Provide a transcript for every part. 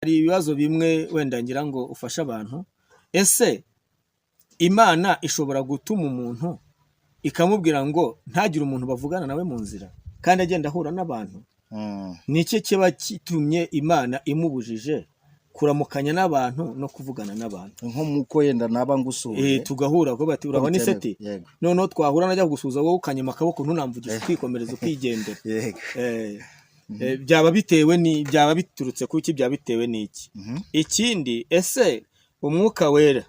Hari ibibazo bimwe wenda ngira ngo ufashe abantu, ese Imana ishobora gutuma umuntu ikamubwira ngo ntagire umuntu bavugana nawe mu nzira kandi agenda ahura n'abantu? Ni iki kiba kitumye Imana imubujije kuramukanya n'abantu no kuvugana n'abantu? Nko muko yenda naba ngusuye tugahura ko bati urabona iseti, noneho twahura najya gusuza wowe ukanyuma akaboko ntunamvugisha kwikomereza ukigendera. Byaba bitewe ni byaba biturutse kuki, byaba bitewe n'iki? Ikindi, ese umwuka wera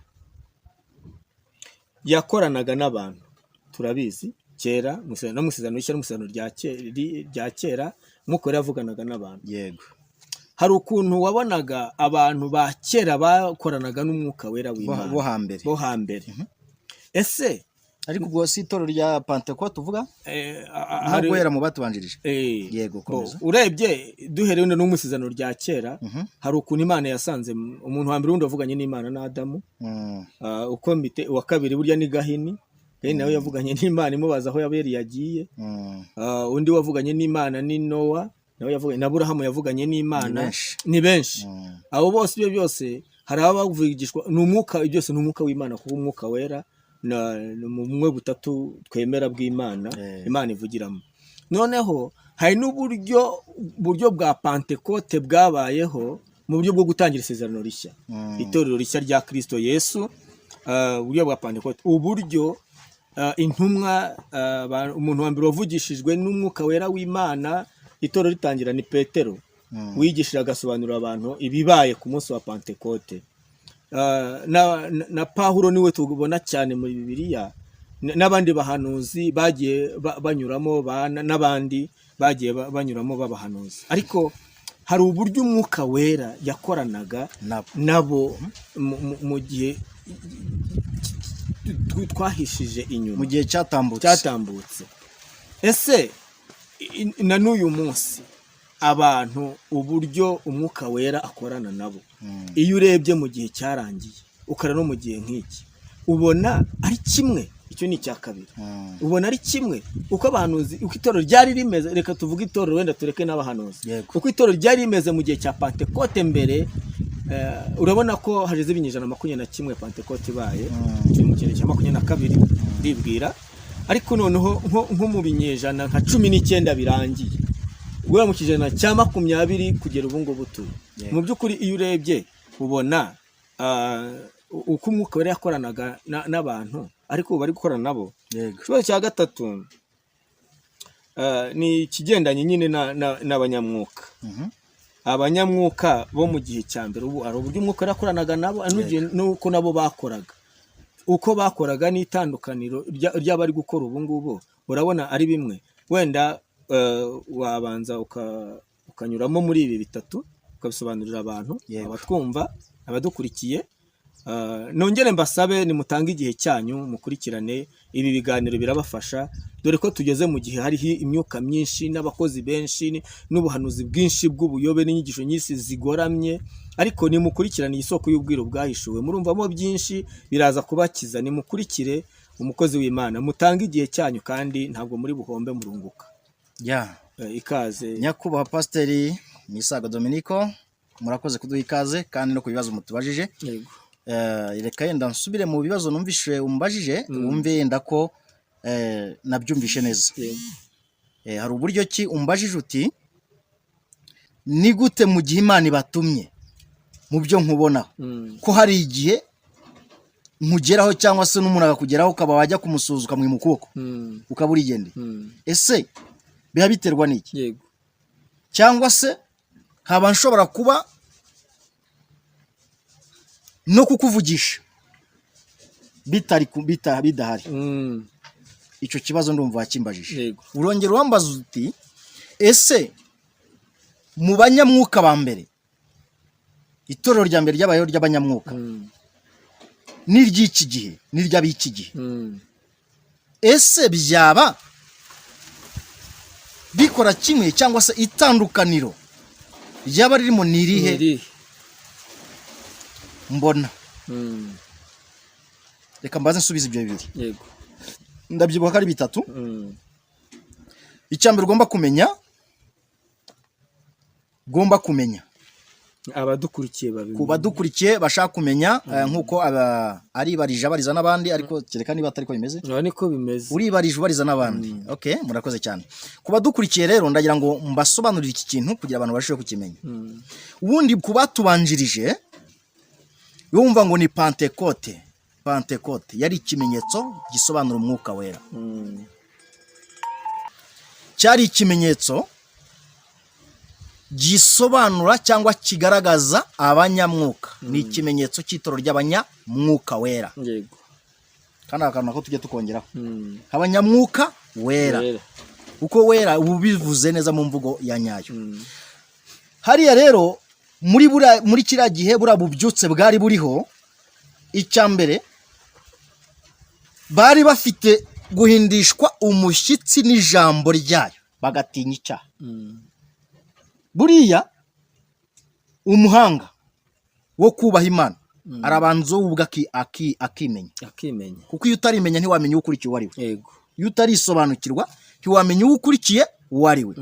yakoranaga n'abantu turabizi kera no musezerano rishya n'umusezerano rya kera umwuka wera yavuganaga n'abantu. Yego. Hari ukuntu wabonaga abantu ba kera bakoranaga n'umwuka wera w'Imana bo hambere. Ese ariko ubwo si itoro rya Pentecote tuvuga no guhera mu batubanjirije. Yego, komeza. Urebye duherewe no musezerano rya kera, hari ukuntu Imana yasanze umuntu wa mbere wundi wavuganye n'Imana na Adamu, uko mbite wa kabiri burya ni Gahini, Gahini nawe yavuganye n'Imana imubaza aho yaberi yagiye. Undi wavuganye n'Imana ni Nowa, nawe yavuganye na Aburahamu, yavuganye n'Imana. Ni benshi. Abo bose ibyo byose hari abavugishwa n'umwuka, byose n'umwuka w'Imana, kuko umwuka wera na mumwe butatu twemera bw'Imana, Imana ivugiramo. Noneho hari n'uburyo bwa Pentecote bwabayeho mu buryo bwo gutangira isezerano rishya, itorero rishya rya Kristo Yesu. Uburyo bwa Pentecote, uburyo intumwa, umuntu wa mbere wavugishijwe n'umwuka wera w'Imana itorero ritangira ni Petero, wigishira agasobanurira abantu ibibaye ku munsi wa Pentecote. Na Pawulo niwe tubona cyane muri Bibiliya, n'abandi bahanuzi bagiye banyuramo, n'abandi bagiye banyuramo b'abahanuzi. Ariko hari uburyo umwuka wera yakoranaga nabo mu gihe twahishije inyuma, mu gihe cyatambutse. Ese na n'uyu munsi abantu uburyo umwuka wera akorana nabo, iyo urebye mu gihe cyarangiye ukara no mu gihe nk'iki, ubona ari kimwe? Icyo ni icya kabiri. Ubona ari kimwe uko abahanuzi, uko itorero ryari rimeze, reka tuvuge itorero wenda tureke n'abahanuzi, uko itorero ryari rimeze mu gihe cya Pentecote mbere. Urabona ko hageze ibinyejana 21 Pentecote ibaye, mu gihe cya 22 ndibwira, ariko noneho nko mu binyejana nka 19 birangiye, guhera mu kijana cya 20 kugera ubu ngubu tu. Mu by'ukuri iyo urebye ubona uko umwuka wera yakoranaga n'abantu, ariko bari gukorana nabo. Ikibazo cya gatatu ni ikigendanye nyine n'abanyamwuka. Abanyamwuka bo mu gihe cya mbere, ubu ari uburyo umwuka wera yakoranaga nabo, nuko nabo bakoraga. Uko bakoraga n'itandukaniro ry'abari gukora ubu ngubu urabona ari bimwe. Wenda wabanza ukanyuramo muri ibi bitatu ukabisobanurira abantu, abatwumva, abadukurikiye. Nongere mbasabe nimutange igihe cyanyu mukurikirane ibi biganiro, birabafasha, dore ko tugeze mu gihe hariho imyuka myinshi n'abakozi benshi n'ubuhanuzi bwinshi bw'ubuyobe n'inyigisho nyinshi zigoramye. Ariko nimukurikirane isoko y'ubwiru bwahishuwe, murumvamo byinshi biraza kubakiza. Nimukurikire umukozi w'Imana, mutange igihe cyanyu kandi ntabwo muri buhombe, murunguka. Ikaze nyakubahwa Pasiteri Misago Dominico, murakoze kuduha ikaze kandi no ku bibazo mutubajije. Reka yenda nsubire mu bibazo numvishe umbajije, wumve yenda ko nabyumvishe neza. Hari uburyo ki umbajije uti ni gute mu gihe Imana ibatumye mu byo nkubonaho, ko hari igihe nkugeraho cyangwa se n'umuntu akakugeraho ukaba wajya kumusuza ukamwima ukuboko ukaba urigendeye. Ese biba biterwa n'iki? Cyangwa se haba nshobora kuba no kukuvugisha bidahari? Icyo kibazo ndumva wakimbajije. Urongera urambaza uti ese mu banyamwuka ba mbere, itorero rya mbere ryabayeho ry'abanyamwuka n'iry'iki gihe n'iry'ab'iki gihe, ese byaba bikora kimwe cyangwa se itandukaniro ryaba ririmo ni irihe? Mbona reka mbaze nsubize ibyo bibiri. Ndabyibuka ko ari bitatu. Icya mbere ugomba kumenya abadukurikiye babimenye, ku badukurikiye bashaka kumenya nk'uko aribarije abariza n'abandi, ariko kereka niba atari ko bimeze, niko bimeze, uribarije ubariza n'abandi. Okay, murakoze cyane. Ku badukurikiye rero ndagira ngo mbasobanurire iki kintu kugira abantu barusheho kukimenya. Ubundi ku batubanjirije yumva ngo ni Pentecote. Pentecote yari ikimenyetso gisobanura umwuka wera. Cyari ikimenyetso gisobanura cyangwa kigaragaza abanyamwuka. Ni ikimenyetso cy'itoro ry'abanyamwuka wera. Yego. Kandi akantu ko tujye tukongeraho. Abanyamwuka wera. Uko wera ubivuze neza mu mvugo ya nyayo. Hariya rero muri kiriya gihe buriya bubyutse bwari buriho, icya mbere bari bafite guhindishwa umushyitsi n'ijambo ryayo, bagatinya icyaha. Buriya umuhanga wo kubaha Imana arabanza ubwo akimenya, kuko iyo utarimenya ntiwamenya uwo ukurikiye uwo ari we. Iyo utarisobanukirwa ntiwamenya uwo ukurikiye uwo ari we.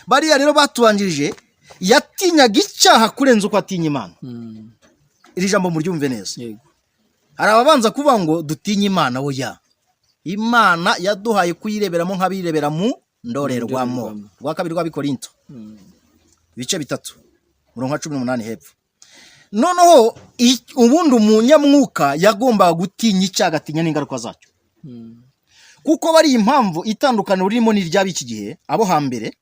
Bariya rero batubanjirije yatinyaga icyaha kurenza uko atinya Imana. Iri jambo muryumve neza. Hari ababanza kuvuga ngo dutinye Imana, oya, Imana yaduhaye kuyireberamo nk'abirebera mu ndorerwamo. Rwa kabiri rw'Abikorinto ibice 3 murongo 18 hepfo. Noneho ubundi umunyamwuka yagombaga gutinya icyaha, agatinya n'ingaruka zacyo, kuko bari impamvu itandukaniro ririmo n'iry'abiki gihe. Abo hambere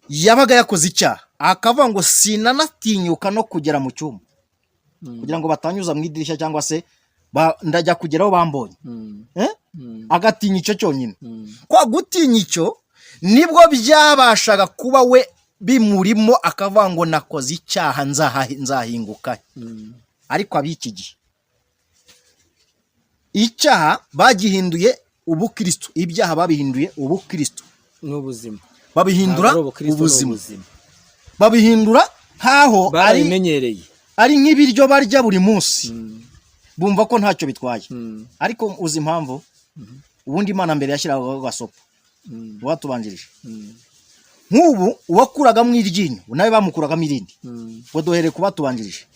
yabaga yakoze icyaha akavuga ngo sinanatinyuka no kugera mu cyumba kugira ngo batanyuza mu idirishya cyangwa se ndajya kugeraho bambonye. Agatinya icyo cyonyine. Kwa gutinya icyo nibwo byabashaga kuba we bimurimo, akavuga ngo nakoze icyaha nzahinguka. Ariko ab'iki gihe icyaha bagihinduye ubukristo, ibyaha babihinduye ubukristo n'ubuzima, babihindura ubuzima, babihindura nkaho ari nk'ibiryo barya buri munsi. Bumva ko ntacyo bitwaye. Ariko uzi impamvu? Ubundi Imana mbere yashyiraho gasopo watubanjirije. Nk'ubu uwakuragamo iryinyo nawe bamukuragamo irindi, ngo dohere kuba tubanjirije.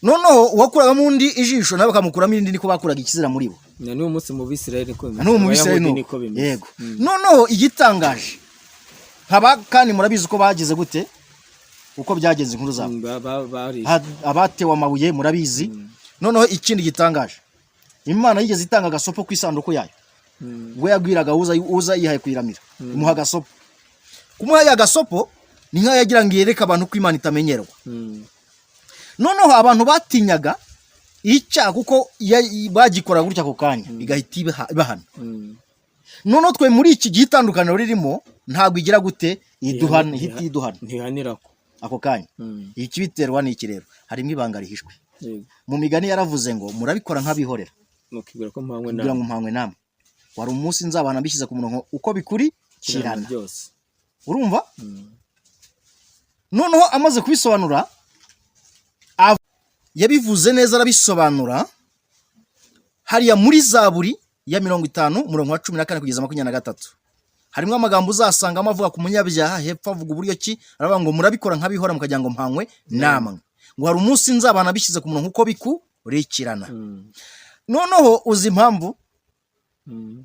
Noneho uwakuragamo undi ijisho nawe bakamukuramo irindi, niko bakuraga ikizira muri bo. N'uwo munsi mu Bisirayeli ko bimeze. N'uwo mu Bisirayeli niko bimeze. Yego. Noneho igitangaje kandi murabizi uko bagize gute, uko byagenze inkuru zabo. Abatewe amabuye murabizi. Noneho ikindi gitangaje, Imana yigeze itanga agasopo ku isanduku yayo. We yagwiraga uza yihaye kuyiramira, imuha agasopo. Kumuha ya gasopo ni nka yagira ngo yereke abantu ko Imana itamenyerwa. Noneho abantu batinyaga icyaha kuko bagikora gutya ako kanya bigahita ibahana. Noneho twe muri iki gitandukaniro ririmo ntabwo igira gute iduhana, ntihanirako ako kanya. Iki biterwa n'iki rero? Harimo ibanga rihishwe. Mu migani yaravuze ngo murabikora nk'abihorera, mukibwira ko mpangwe namwe. Wari umunsi nzabana mbishyize ku murongo uko bikurikirana. Urumva? Noneho amaze kubisobanura, yabivuze neza, arabisobanura hariya muri Zaburi ya 50 umurongo wa 14 kugeza 23. Harimo amagambo uzasangamo avuga ku munyabyaha, hepfo avuga uburyo ki, aravuga ngo murabikora nk'abihora mukagira ngo mpangwe namwe. Ngo hari umunsi nzabana bishyize ku murongo uko bikurikirana. Noneho uzi impamvu?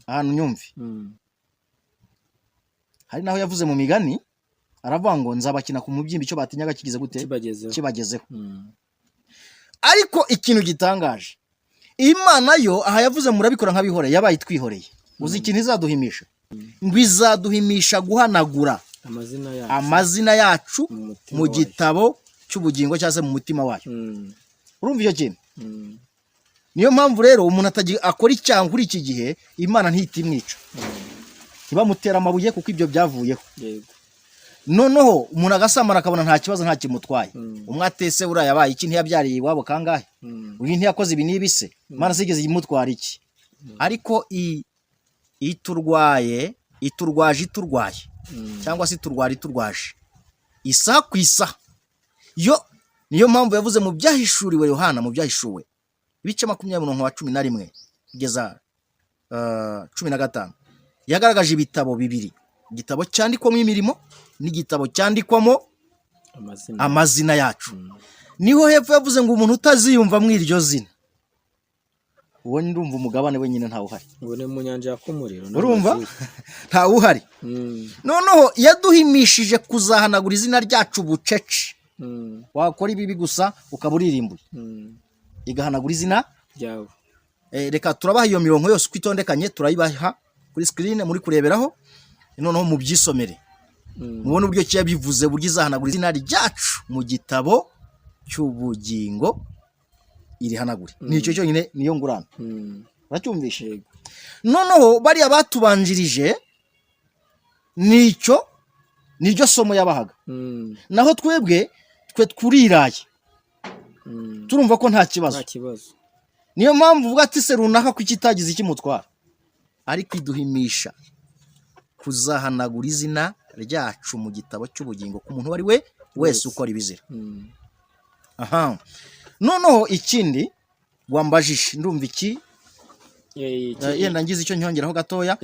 Ahantu nyumve. Hari naho yavuze mu migani, aravuga ngo nzabakina ku mubyimba icyo batinyaga kigize gute kibagezeho. Ariko ikintu gitangaje, Imana yo aha yavuze murabikora nk'abihora, yabaye twihoreye. Uzi ikintu izaduhimisha? Ngo izaduhimisha guhanagura amazina yacu mu gitabo cy'ubugingo cyangwa se mu mutima wayo. Urumva icyo kintu? Niyo mpamvu rero umuntu akora icyaha kuri iki gihe, Imana ntitimwica, ntibamutera amabuye kuko ibyo byavuyeho. Noneho umuntu agasamara akabona nta kibazo, nta kimutwaye. Umwatese uriya yabaye iki, ntiyabyariye iwabo kangahe, uyu ntiyakoze ibi n'ibise, Imana sigeze imutwara iki? Ariko iturwaje cyangwa se iturwaje isaha ku isaha. Niyo mpamvu yavuze mu byahishuriwe Yohana, mu byahishuwe ibice 20:11 kugeza 15, yagaragaje ibitabo bibiri, igitabo cyandikwamo imirimo n'igitabo cyandikwamo amazina yacu. Niho hepfo yavuze ngo umuntu utaziyumva mu iryo zina, uwo ndumva umugabane wenyine ntawe uhari. Ngo ni mu nyanja y'umuriro, urumva ntawe uhari. Noneho yaduhimishije kuzahanagura izina ryacu bucece. Wakora ibibi gusa ukaba uririmbuye, igahanagura izina ryawe. Reka turabaha iyo mirongo yose uko itondekanye, turayibaha kuri screen muri kureberaho, noneho mu byisomere mubona uburyo cyo yabivuze, buryo izahanagura izina ryacu mu gitabo cy'ubugingo irihanagure. Nicyo cyonyine, niyo ngurane. Uracyumvishe? Noneho bari abatubanjirije niryo somo yabahaga, naho twebwe twuriraye turumva ko nta kibazo. Niyo mpamvu uvuga ati se runaka ko kitagize ikimutwara, ariko iduhimisha kuzahanagura izina ryacu mu gitabo cy'ubugingo ku muntu wari we wese ukora ibizira. Aha, noneho ikindi wambajije, ndumva iki yenda ngize icyo nyongeraho gatoya.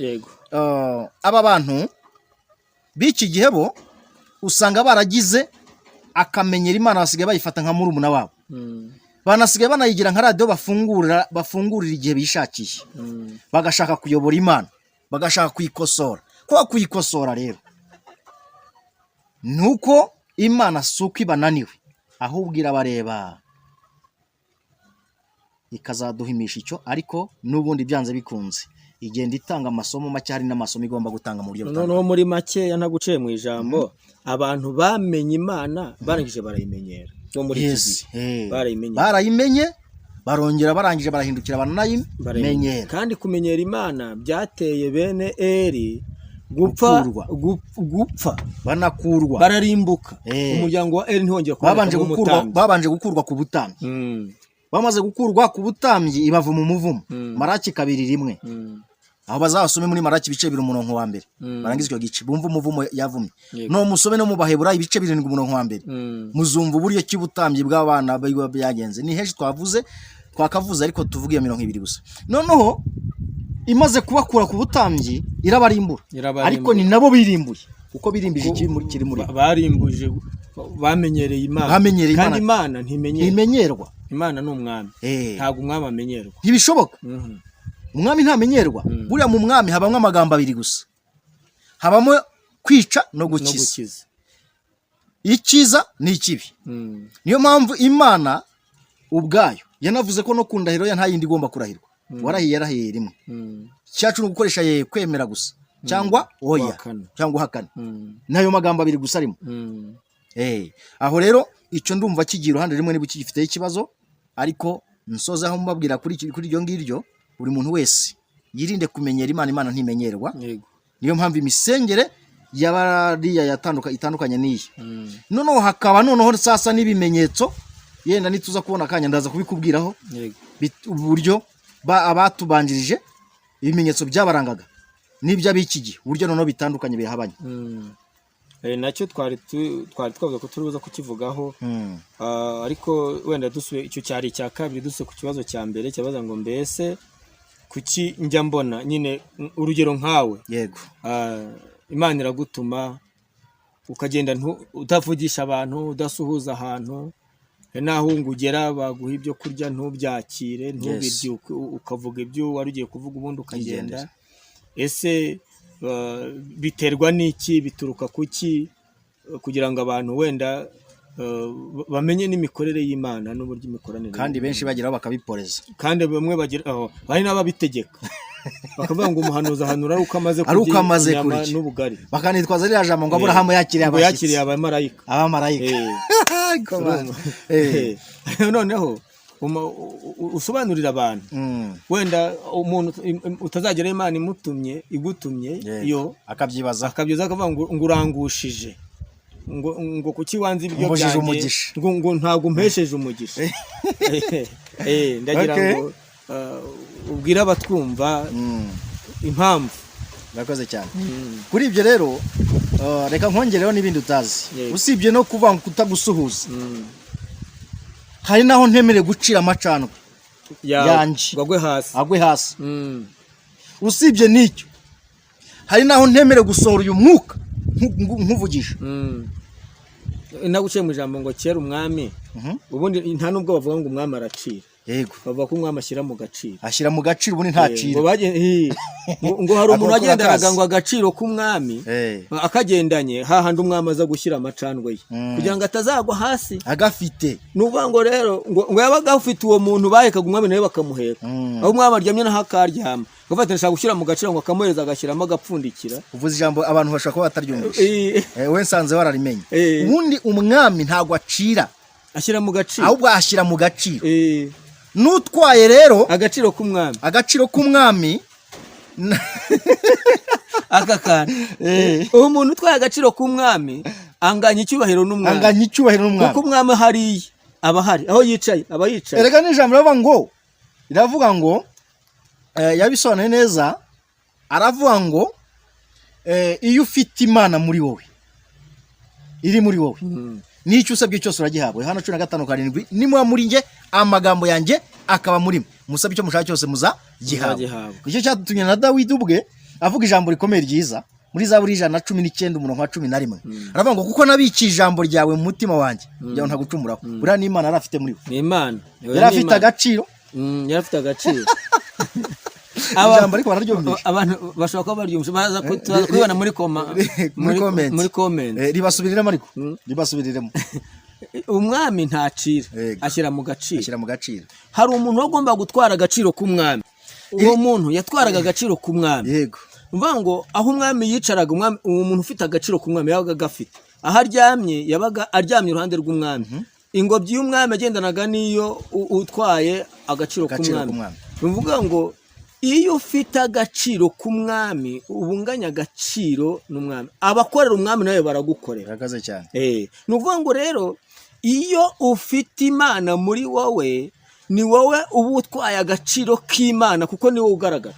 Aba bantu b'iki gihe bo usanga baragize akamenyera Imana, basigaye bayifata nka murumuna wabo. Banasigaye banayigira nka radio bafungurira igihe bishakiye, bagashaka kuyobora Imana, bagashaka kuyikosora. Kwa kuyikosora rero nuko Imana suko ibananiwe, ahubwo irabareba ikazaduhimisha icyo. Ariko n'ubundi byanze bikunze igenda itanga amasomo make, hari n'amasomo igomba gutanga mu buryo butandukanye. Noneho muri make yanaguciye mu ijambo, abantu bamenye Imana barangije barayimenyera. Barayimenye, barongera barangije barahindukira baranayimenyera. Kandi kumenyera Imana byateye bene Eli gupfa banakurwa, bararimbuka. Umuryango wa Eli ntihongera babanje gukurwa ku butambyi. Bamaze gukurwa ku butambyi ibava mu muvumo. Maraki 2:1, aho bazasome muri Maraki ibice 2 umurongo wa mbere, barangiza icyo gice bumva umuvumo yavumye. No musome no mu Baheburayo ibice 7 umurongo wa mbere, muzumva uburyo cy'ubutambyi bw'abana byagenze. Ni henshi twakavuze, ariko tuvuga iyo 200 gusa. Noneho imaze kubakura ku butambyi irabarimbura, ariko ni nabo birimbuye, kuko birimbije kiri muri barimbuje. Bamenyereye Imana, kandi Imana ntimenyerwa. Imana ni umwami, ntabwo umwami amenyerwa, ntibishoboka. Umwami ntamenyerwa. Buriya mu mwami habamo amagambo abiri gusa, habamo kwica no gukiza. Icyiza ni ikibi. Niyo mpamvu Imana ubwayo yanavuze ko no ku ndahiro ya nta yindi igomba kurahirwa. Yarahiye rimwe. Cyacu no gukoresha kwemera gusa, cyangwa oya, cyangwa uhakana. Nayo magambo abiri gusa arimo. Aho rero icyo ndumva kigira uruhande rimwe niba kigifite ikibazo, ariko nsoza aho mbabwira kuri iryo ngiryo, buri muntu wese yirinde kumenyera Imana. Imana ntimenyerwa. Niyo mpamvu imisengere y'abariya itandukanye n'iyi. Noneho hakaba sasa n'ibimenyetso, yenda nituza kubona akanya ndaza kubikubwiraho uburyo abatubanjirije ibimenyetso byabarangaga n'iby'abiki gihe, uburyo noneho bitandukanye bihabanye. Nacyo twari twavuze ko turibuza kukivugaho, ariko wenda dusuye icyo cyari icya kabiri. Dusuye ku kibazo cya mbere cyabaza ngo mbese kuki njya mbona nyine urugero nkawe, Imana iragutuma ukagenda utavugisha abantu, udasuhuza ahantu, naho ugera baguha ibyo kurya ntubyakire, ntubirye, ukavuga ibyo wari ugiye kuvuga ubundi ukagenda. Ese biterwa n'iki? Bituruka kuki? Kugira ngo abantu wenda bamenye n'imikorere y'Imana n'uburyo imikoranire. Kandi benshi bageraho bakabiporeza, kandi bamwe bari n'ababitegeka bakavuga ngo umuhanuzi ahanura ari uko amaze kurya n'ubugari, bakanitwaza ririya jambo ngo Aburahamu yakiriye abamarayika. Noneho usobanurira abantu, wenda umuntu utazagera Imana igutumye yo akabyibaza akavuga ngo urangushije, ngo kuki wanze ibyo byanjye, ngo ntabwo mpesheje umugisha. Ndagira ngo ubwira abatwumva impamvu. Murakoze cyane kuri ibyo rero. Reka nkongereho n'ibindi utazi, usibye no kuvuga ngo kutagusuhuza, hari naho ntemere gucira amacandwe yanjye agwe hasi. Usibye n'icyo, hari naho ntemere gusohora uyu mwuka nkuvugisha. naguciye mu ijambo ngo kera umwami ubundi nta nubwo bavuga ngo umwami aracira yego bavuga ko umwami ashyira mu gaciro ubundi ntacira ngo hari umuntu wagendanaga ngo agaciro k'umwami akagendanye hahandi umwami aza gushyira amacandwe ye kugira ngo atazagwa hasi agafite nuvuga ngo rero ngo yabaga afite uwo muntu bahekaga umwami nawe bakamuheka aho umwami aryamye naho akaryama gafatisha gushyira mu gaciro ngo akamuhereza agashyiramo agapfundikira uvuze ijambo abantu bashaka kuba bataryumvisha we nsanze wararimenye ubundi umwami ntago acira ashyira mu gaciro ahubwo ashyira mu gaciro nutwaye rero agaciro k'umwami akakana uwo muntu utwaye agaciro k'umwami anganya icyubahiro n'umwami kuko umwami hariya aba hari aho yicaye aba yicaye erega n'ijambo riravuga ngo yabisobanuye neza aravuga ngo iyo ufite imana muri wowe iri muri wowe n'icyo usabye cyose uragihabwa. Yohana 15:7 nimuba muri nge amagambo yanjye akaba muri mwe musabye icyo mushaka cyose muzagihabwa. Nicyo cyatumye na Dawidi ubwe avuga ijambo rikomeye ryiza muri Zaburi 119:11 aravuga ngo kuko nabiki ijambo ryawe mu mutima wanjye byawe ntagucumuraho. Buriya ni Imana arafite muri we, ni Imana yarafite agaciro, yarafite agaciro. Ijambo ariko bararyumvisha abantu bashobora kuba baryumvisha baza kubibona muri comment ribasubiriremo ariko ribasubiriremo. Umwami ntacira ashyira mu gaciro, hari umuntu wagomba gutwara agaciro k'umwami. Uwo muntu yatwaraga agaciro k'umwami. Yego, umva ngo aho umwami yicaraga, umwami umuntu ufite agaciro k'umwami yabaga gafite aho aryamye, yabaga aryamye iruhande rw'umwami. Ingobyi y'umwami agendanaga niyo utwaye agaciro k'umwami. Bivuga ngo iyo ufite agaciro k'umwami ubunganya agaciro n'umwami, abakorera umwami nawe baragukorera. Rakaze cyane. Ni ukuvuga ngo rero iyo ufite Imana muri wowe, ni wowe uba utwaye agaciro k'Imana kuko ni wowe ugaragara.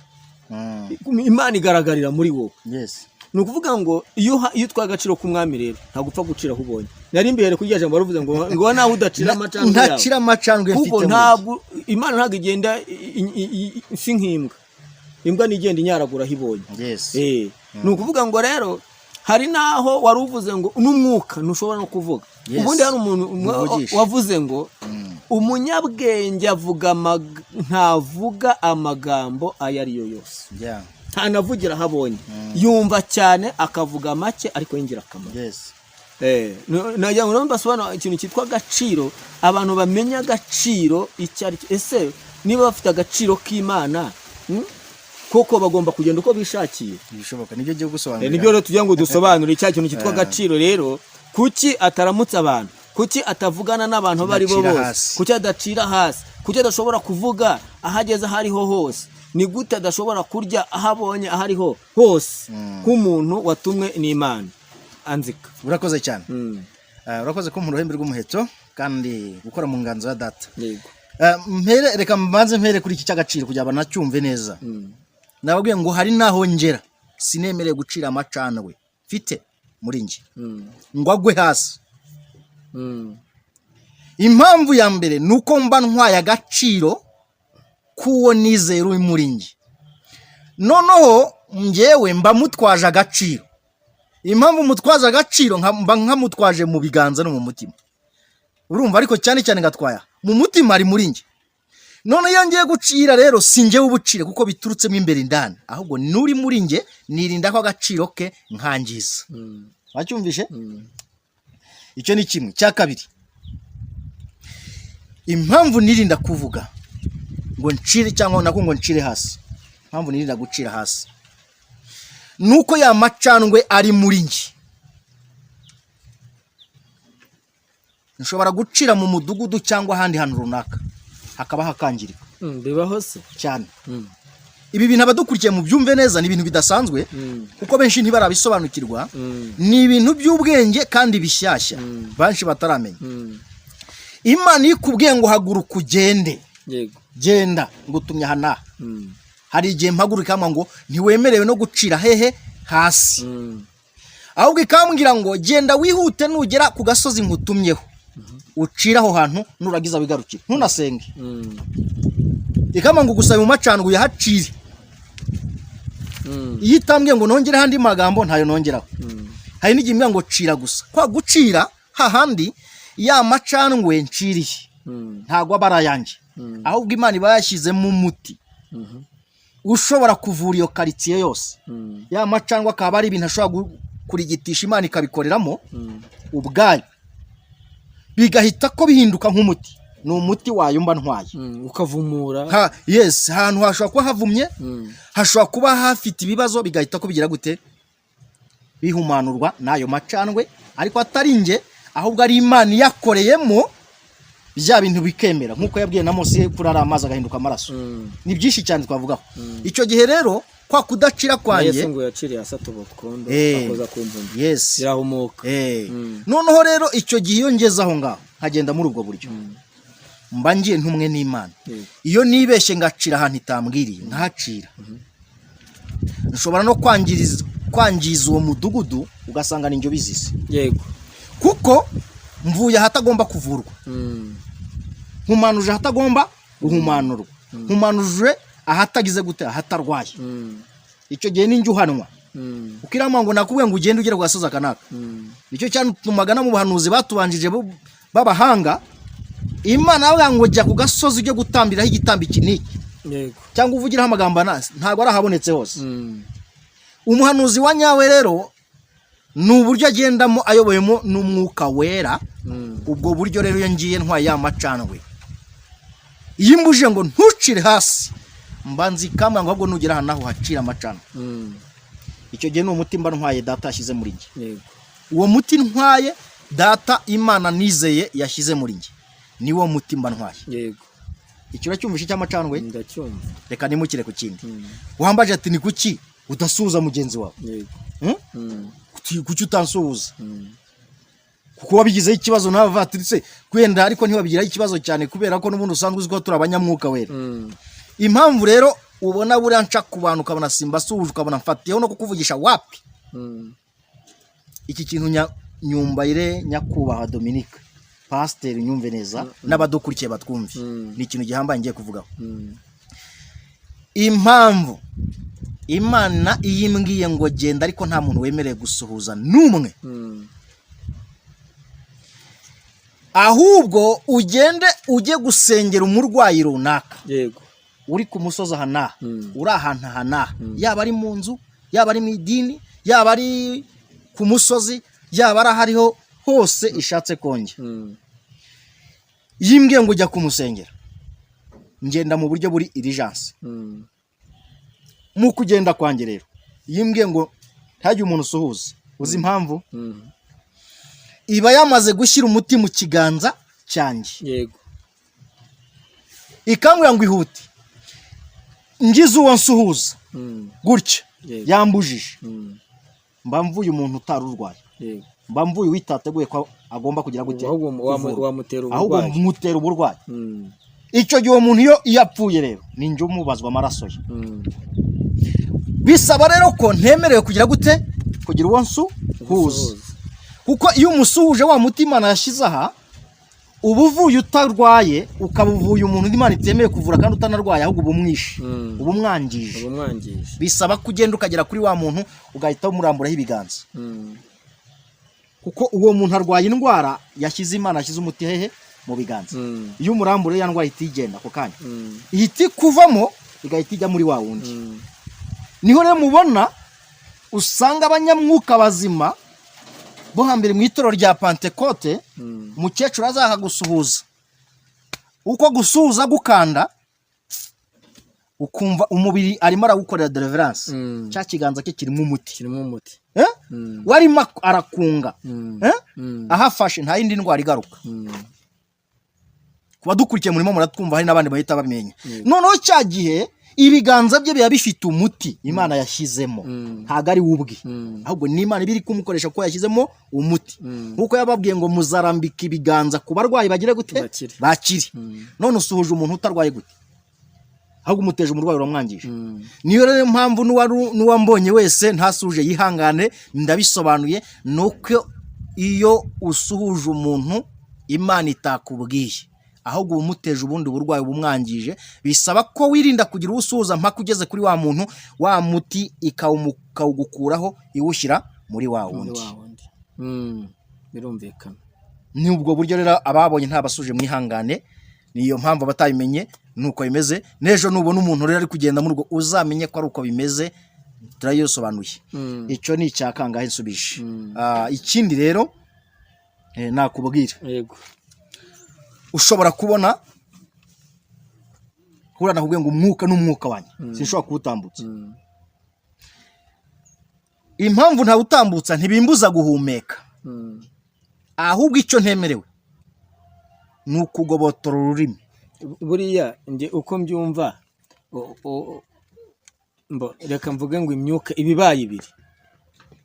Imana igaragarira muri wowe. Yes. Ni ukuvuga ngo iyo utwaye agaciro k'umwami rero ntabwo upfa gucira aho ubonye. Nari imbere kuri jambo baruvuze ngo nawe udacira amacandwe yawe. Ntacira amacandwe mfite. Kuko ntabwo Imana ntabwo igenda si nk'imbwa. Imbwa nigenda inyaragura hibonye. Yes. Ni ukuvuga ngo rero hari naho wari uvuze ngo n'umwuka ntushobora no kuvuga. Ubundi hari umuntu wavuze ngo umunyabwenge ntavuga amagambo ayo ari yo yose. Ntanavugira habonye. Yumva cyane akavuga make ariko y'ingirakamaro. Yes. Najya ngo mbasobanura ikintu cyitwa agaciro, abantu bamenya agaciro icyo ari cyo. Ese niba bafite agaciro k'Imana koko bagomba kugenda uko bishakiye? Bishoboka, nibyo giye gusobanura. Nibyo rero tugira ngo dusobanure icyo kintu cyitwa agaciro. Rero kuki ataramutse abantu, kuki atavugana n'abantu bari bo bose, kuki adacira hasi, kuki adashobora kuvuga ahageze ahariho hose, ni gute adashobora kurya ahabonye ahariho hose nk'umuntu watumwe n'Imana anzika. Urakoze cyane. Urakoze ko mu ruhembe rw'umuheto kandi gukora mu nganzo ya data. Yego. Reka mbanze mpere kuri iki cy'agaciro kugira ngo nacyumve neza. Nababwiye ngo hari naho ngera sinemereye gucira amacandwe mfite muri nge ngo agwe hasi. Impamvu ya mbere nuko mba ntwaye agaciro kuwo nizera uri muri nge, noneho ngewe mba mutwaje agaciro. Impamvu mutwaje agaciro mba nkamutwaje mu biganza no mu mutima. Urumva, ariko cyane cyane ngatwaya mu mutima ari muri nge. None iyo ngiye gucira rero sinjye ubucire kuko biturutsemo imbere indani, ahubwo nuri muri nge nirinda ko agaciro ke nkangiza. Wacyumvishe? Icyo ni kimwe. Cya kabiri, impamvu nirinda kuvuga ngo ncire cyangwa nako ngo ncire hasi, impamvu nirinda gucira hasi nuko ya macandwe ari muri nge. Nshobora gucira mu mudugudu cyangwa ahandi hantu runaka hakaba hakangirika. Bibaho se cyane. Ibi bintu abadukurikiye mu byumve neza, ni ibintu bidasanzwe kuko benshi ntibarabisobanukirwa. Ni ibintu by'ubwenge kandi bishyashya banshi bataramenya. Imana ikubwiye ngo haguruka ugende, genda ngutumye hana. Hari igihe mpaguruka ngo ntiwemerewe no gucira hehe hasi, ahubwo ikambwira ngo genda wihute nugera ku gasozi ngutumyeho ucira aho hantu nuragiza wigarukira ntunasenge. Ikama ngo gusaba mu macandwe uyahacire. Iyo itambwiye ngo nongere handi magambo ntayo nongeraho. Hari n'igihe mbya ngo cira gusa. Kwa gucira hahandi ya macandwe nciriye ntago aba ari ayanjye ahubwo Imana iba yashyizemo umuti ushobora kuvura iyo karitsiye yose ya macandwe akaba ari ibintu ashobora kurigitisha Imana ikabikoreramo ubwayo bigahita ko bihinduka nk'umuti. Ni umuti wayo mba ntwaye ukavumura yes ahantu hashobora kuba havumye hashobora kuba hafite ibibazo bigahita ko bigira gute bihumanurwa n'ayo macandwe ariko atari nge ahubwo ari Imana yakoreyemo bya bintu bikemera nkuko yabwiye na Mose kurara amazi agahinduka amaraso. Ni byinshi cyane twavugaho icyo gihe rero kwa kudacira kwanjye Yesu ngo yaciriye asatobo kondo akoza kumbumba yes irahumuka noneho rero icyo gihe iyo ngeze aho ngaho nkagenda muri ubwo buryo mba ngiye ntumwe n'Imana. Iyo nibeshye ngacira ahantu itambwiriye nkacira nshobora no kwangiza uwo mudugudu ugasanga ni njyo bizise yego kuko mvuye ahatagomba kuvurwa nkumanuje ahatagomba guhumanurwa nkumanuje ahatagize gute ahatarwaye icyo gihe ninjye uhanwa ukirama ngo nakubwiye ngo ugende ugera kwasoza kanaka nicyo cyane tumagana mu bahanuzi batubanjije babahanga Imana avuga ngo jya ku gasozi ujye gutambiraho igitambi kiniki yego cyangwa uvugiraho amagambo anasi ntago arahabonetse hose. Umuhanuzi wa nyawe rero ni uburyo agendamo ayoboyemo n'umwuka wera. Ubwo buryo rero iyo ngiye ntwaye ya macandwe yimbuje ngo ntucire hasi mbanzi kamwe ngo ahubwo nugera hano naho hacira amacandwe icyo gihe ni umuti mba ntwaye data yashyize muri njye yego uwo muti ntwaye data Imana nizeye yashyize muri njye niwo muti mba ntwaye yego icyo uracyumvishe cy'amacandwe ndacyumva reka nimukire ku kindi uhambaje ati ni kuki udasuhuza mugenzi wawe yego kuki utansuhuza kuko wabigizeho ikibazo nawe vatiritse kwenda ariko ntibabigiraho ikibazo cyane kubera ko n'ubundi usanzwe uzi ko turi abanyamwuka wera. Impamvu rero ubona buriya nca ku bantu ukabona simba suhuje ukabona mfatiyeho no kukuvugisha wapi iki kintu nyumbayire nyakubahwa Dominique Pasteur nyumve neza n'abadukurikiye batwumve ni ikintu gihambaye ngiye kuvugaho. Impamvu Imana iyimbwiye ngo genda ariko nta muntu wemereye gusuhuza numwe ahubwo ugende ujye gusengera umurwayi runaka yego uri ku musozi hana uri ahantu hana yaba ari mu nzu yaba ari mu idini yaba ari ku musozi yaba ari ahariho hose ishatse konge yimbwiye ngo ujya kumusengera ngenda mu buryo buri urgence mu kugenda kwanjye rero yimbwiye ngo ntajye umuntu usuhuza uzi impamvu iba yamaze gushyira umuti mu kiganza cyanjye yego ikambwira ngo ihute ngize uwo nsuhuza gutya yambujije mba mvuye umuntu utarurwaye mba mvuye witateguye ko agomba kugira gute ahubwo mutera uburwayi icyo gihe uwo muntu iyo yapfuye rero ni njye umubazwa amaraso ye bisaba rero ko ntemerewe kugira gute kugira uwo nsuhuza kuko iyo umusuhuje wa mutima yashyize aha uba uvuye utarwaye ukaba uvuye umuntu Imana itemeye kuvura kandi utanarwaye ahubwo uba umwishe uba umwangije bisaba ko ugenda ukagera kuri wa muntu ugahita umuramburaho ibiganza kuko uwo muntu arwaye indwara yashyize Imana yashyize umuti hehe mu biganza iyo umurambure ya ndwara itigenda ako kanya ihita kuvamo igahita ijya muri wa wundi niho rero mubona usanga abanyamwuka bazima bo hambere mu itorero rya Pentecote mukecuru azaha gusuhuza uko gusuhuza gukanda ukumva umubiri arimo aragukorera deliverance cya kiganza cye kirimo umuti warimo arakunga ahafashe nta yindi ndwara igaruka kuba dukurikiye murimo muratwumva hari n'abandi bahita bamenya noneho cya gihe ibiganza bye biba bifite umuti Imana yashyizemo ntago ari ubwe ahubwo ni Imana biri kumukoresha ko yashyizemo umuti nkuko yababwiye ngo muzarambika ibiganza ku barwayi bagire gute bakiri none usuhuje umuntu utarwaye gute ahubwo umuteje umurwayi uramwangije niyo rero mpamvu n'uwambonye wese ntasuje yihangane ndabisobanuye nuko iyo usuhuje umuntu Imana itakubwiye ahubwo umuteje ubundi burwayi bumwangije bisaba ko wirinda kugira usuhuza mpaka ugeze kuri wa muntu wa muti ikawugukuraho iwushyira muri wa wundi birumvikana ni ubwo buryo rero ababonye ntabasuje mwihangane, niyo mpamvu batabimenye nuko bimeze. Nejo nubona umuntu rero ari kugenda mu rugo uzamenye ko ari uko bimeze, turayisobanuye. Icyo ni icyakangahe nsubije. Ikindi rero nakubwira, yego, ushobora kubona hura nakubwiye ngo umwuka n'umwuka wanjye sinshobora kuwutambutsa. Impamvu ntawutambutsa ntibimbuza guhumeka, ahubwo icyo ntemerewe ni ukugobotora ururimi. Buriya nge uko mbyumva, reka mvuge ngo imyuka ibibaye ibiri.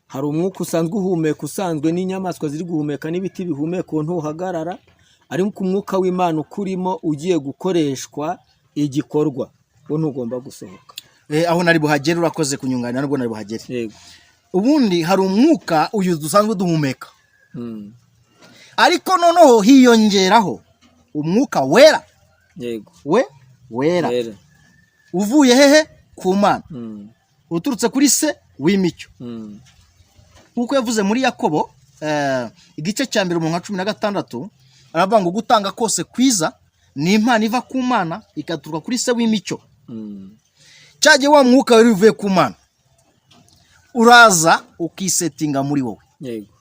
Hari umwuka usanzwe uhumeka usanzwe n'inyamaswa ziri guhumeka n'ibiti bihumeka ntuhagarara, ariko umwuka w'Imana ukurimo ugiye gukoreshwa igikorwa wo ntugomba gusohoka. Aho nari buhagere, urakoze kunyunganira, nubwo nari buhagere. Yego. Ubundi hari umwuka uyu dusanzwe duhumeka, ariko noneho hiyongeraho umwuka wera. Yego. Wera uvuye hehe? Ku Mana, uturutse kuri se w'imicyo. Nkuko yavuze muri Yakobo igice cya mbere mu 16 aravuga ngo gutanga kose kwiza ni impano iva ku Mana ikaturuka kuri se w'imicyo. Cyaje wa mwuka wari uvuye ku Mana uraza ukisetinga muri wowe. Yego.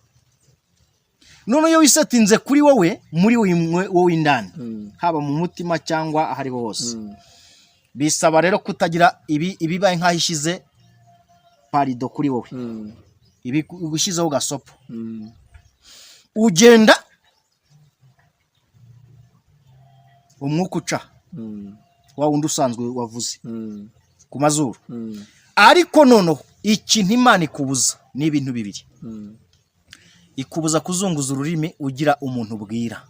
None iyo wisetinze kuri wowe, muri wowe indani, haba mu mutima cyangwa ahariho hose, bisaba rero kutagira ibibaye nkaho ishize parido kuri wowe, ibi ugushizeho gasopo. Ugenda umwuka uca wa wundi usanzwe wavuze ku mazuru, ariko noneho ikintu Imana ikubuza ni ibintu bibiri. Ikubuza kuzunguza ururimi ugira umuntu ubwira.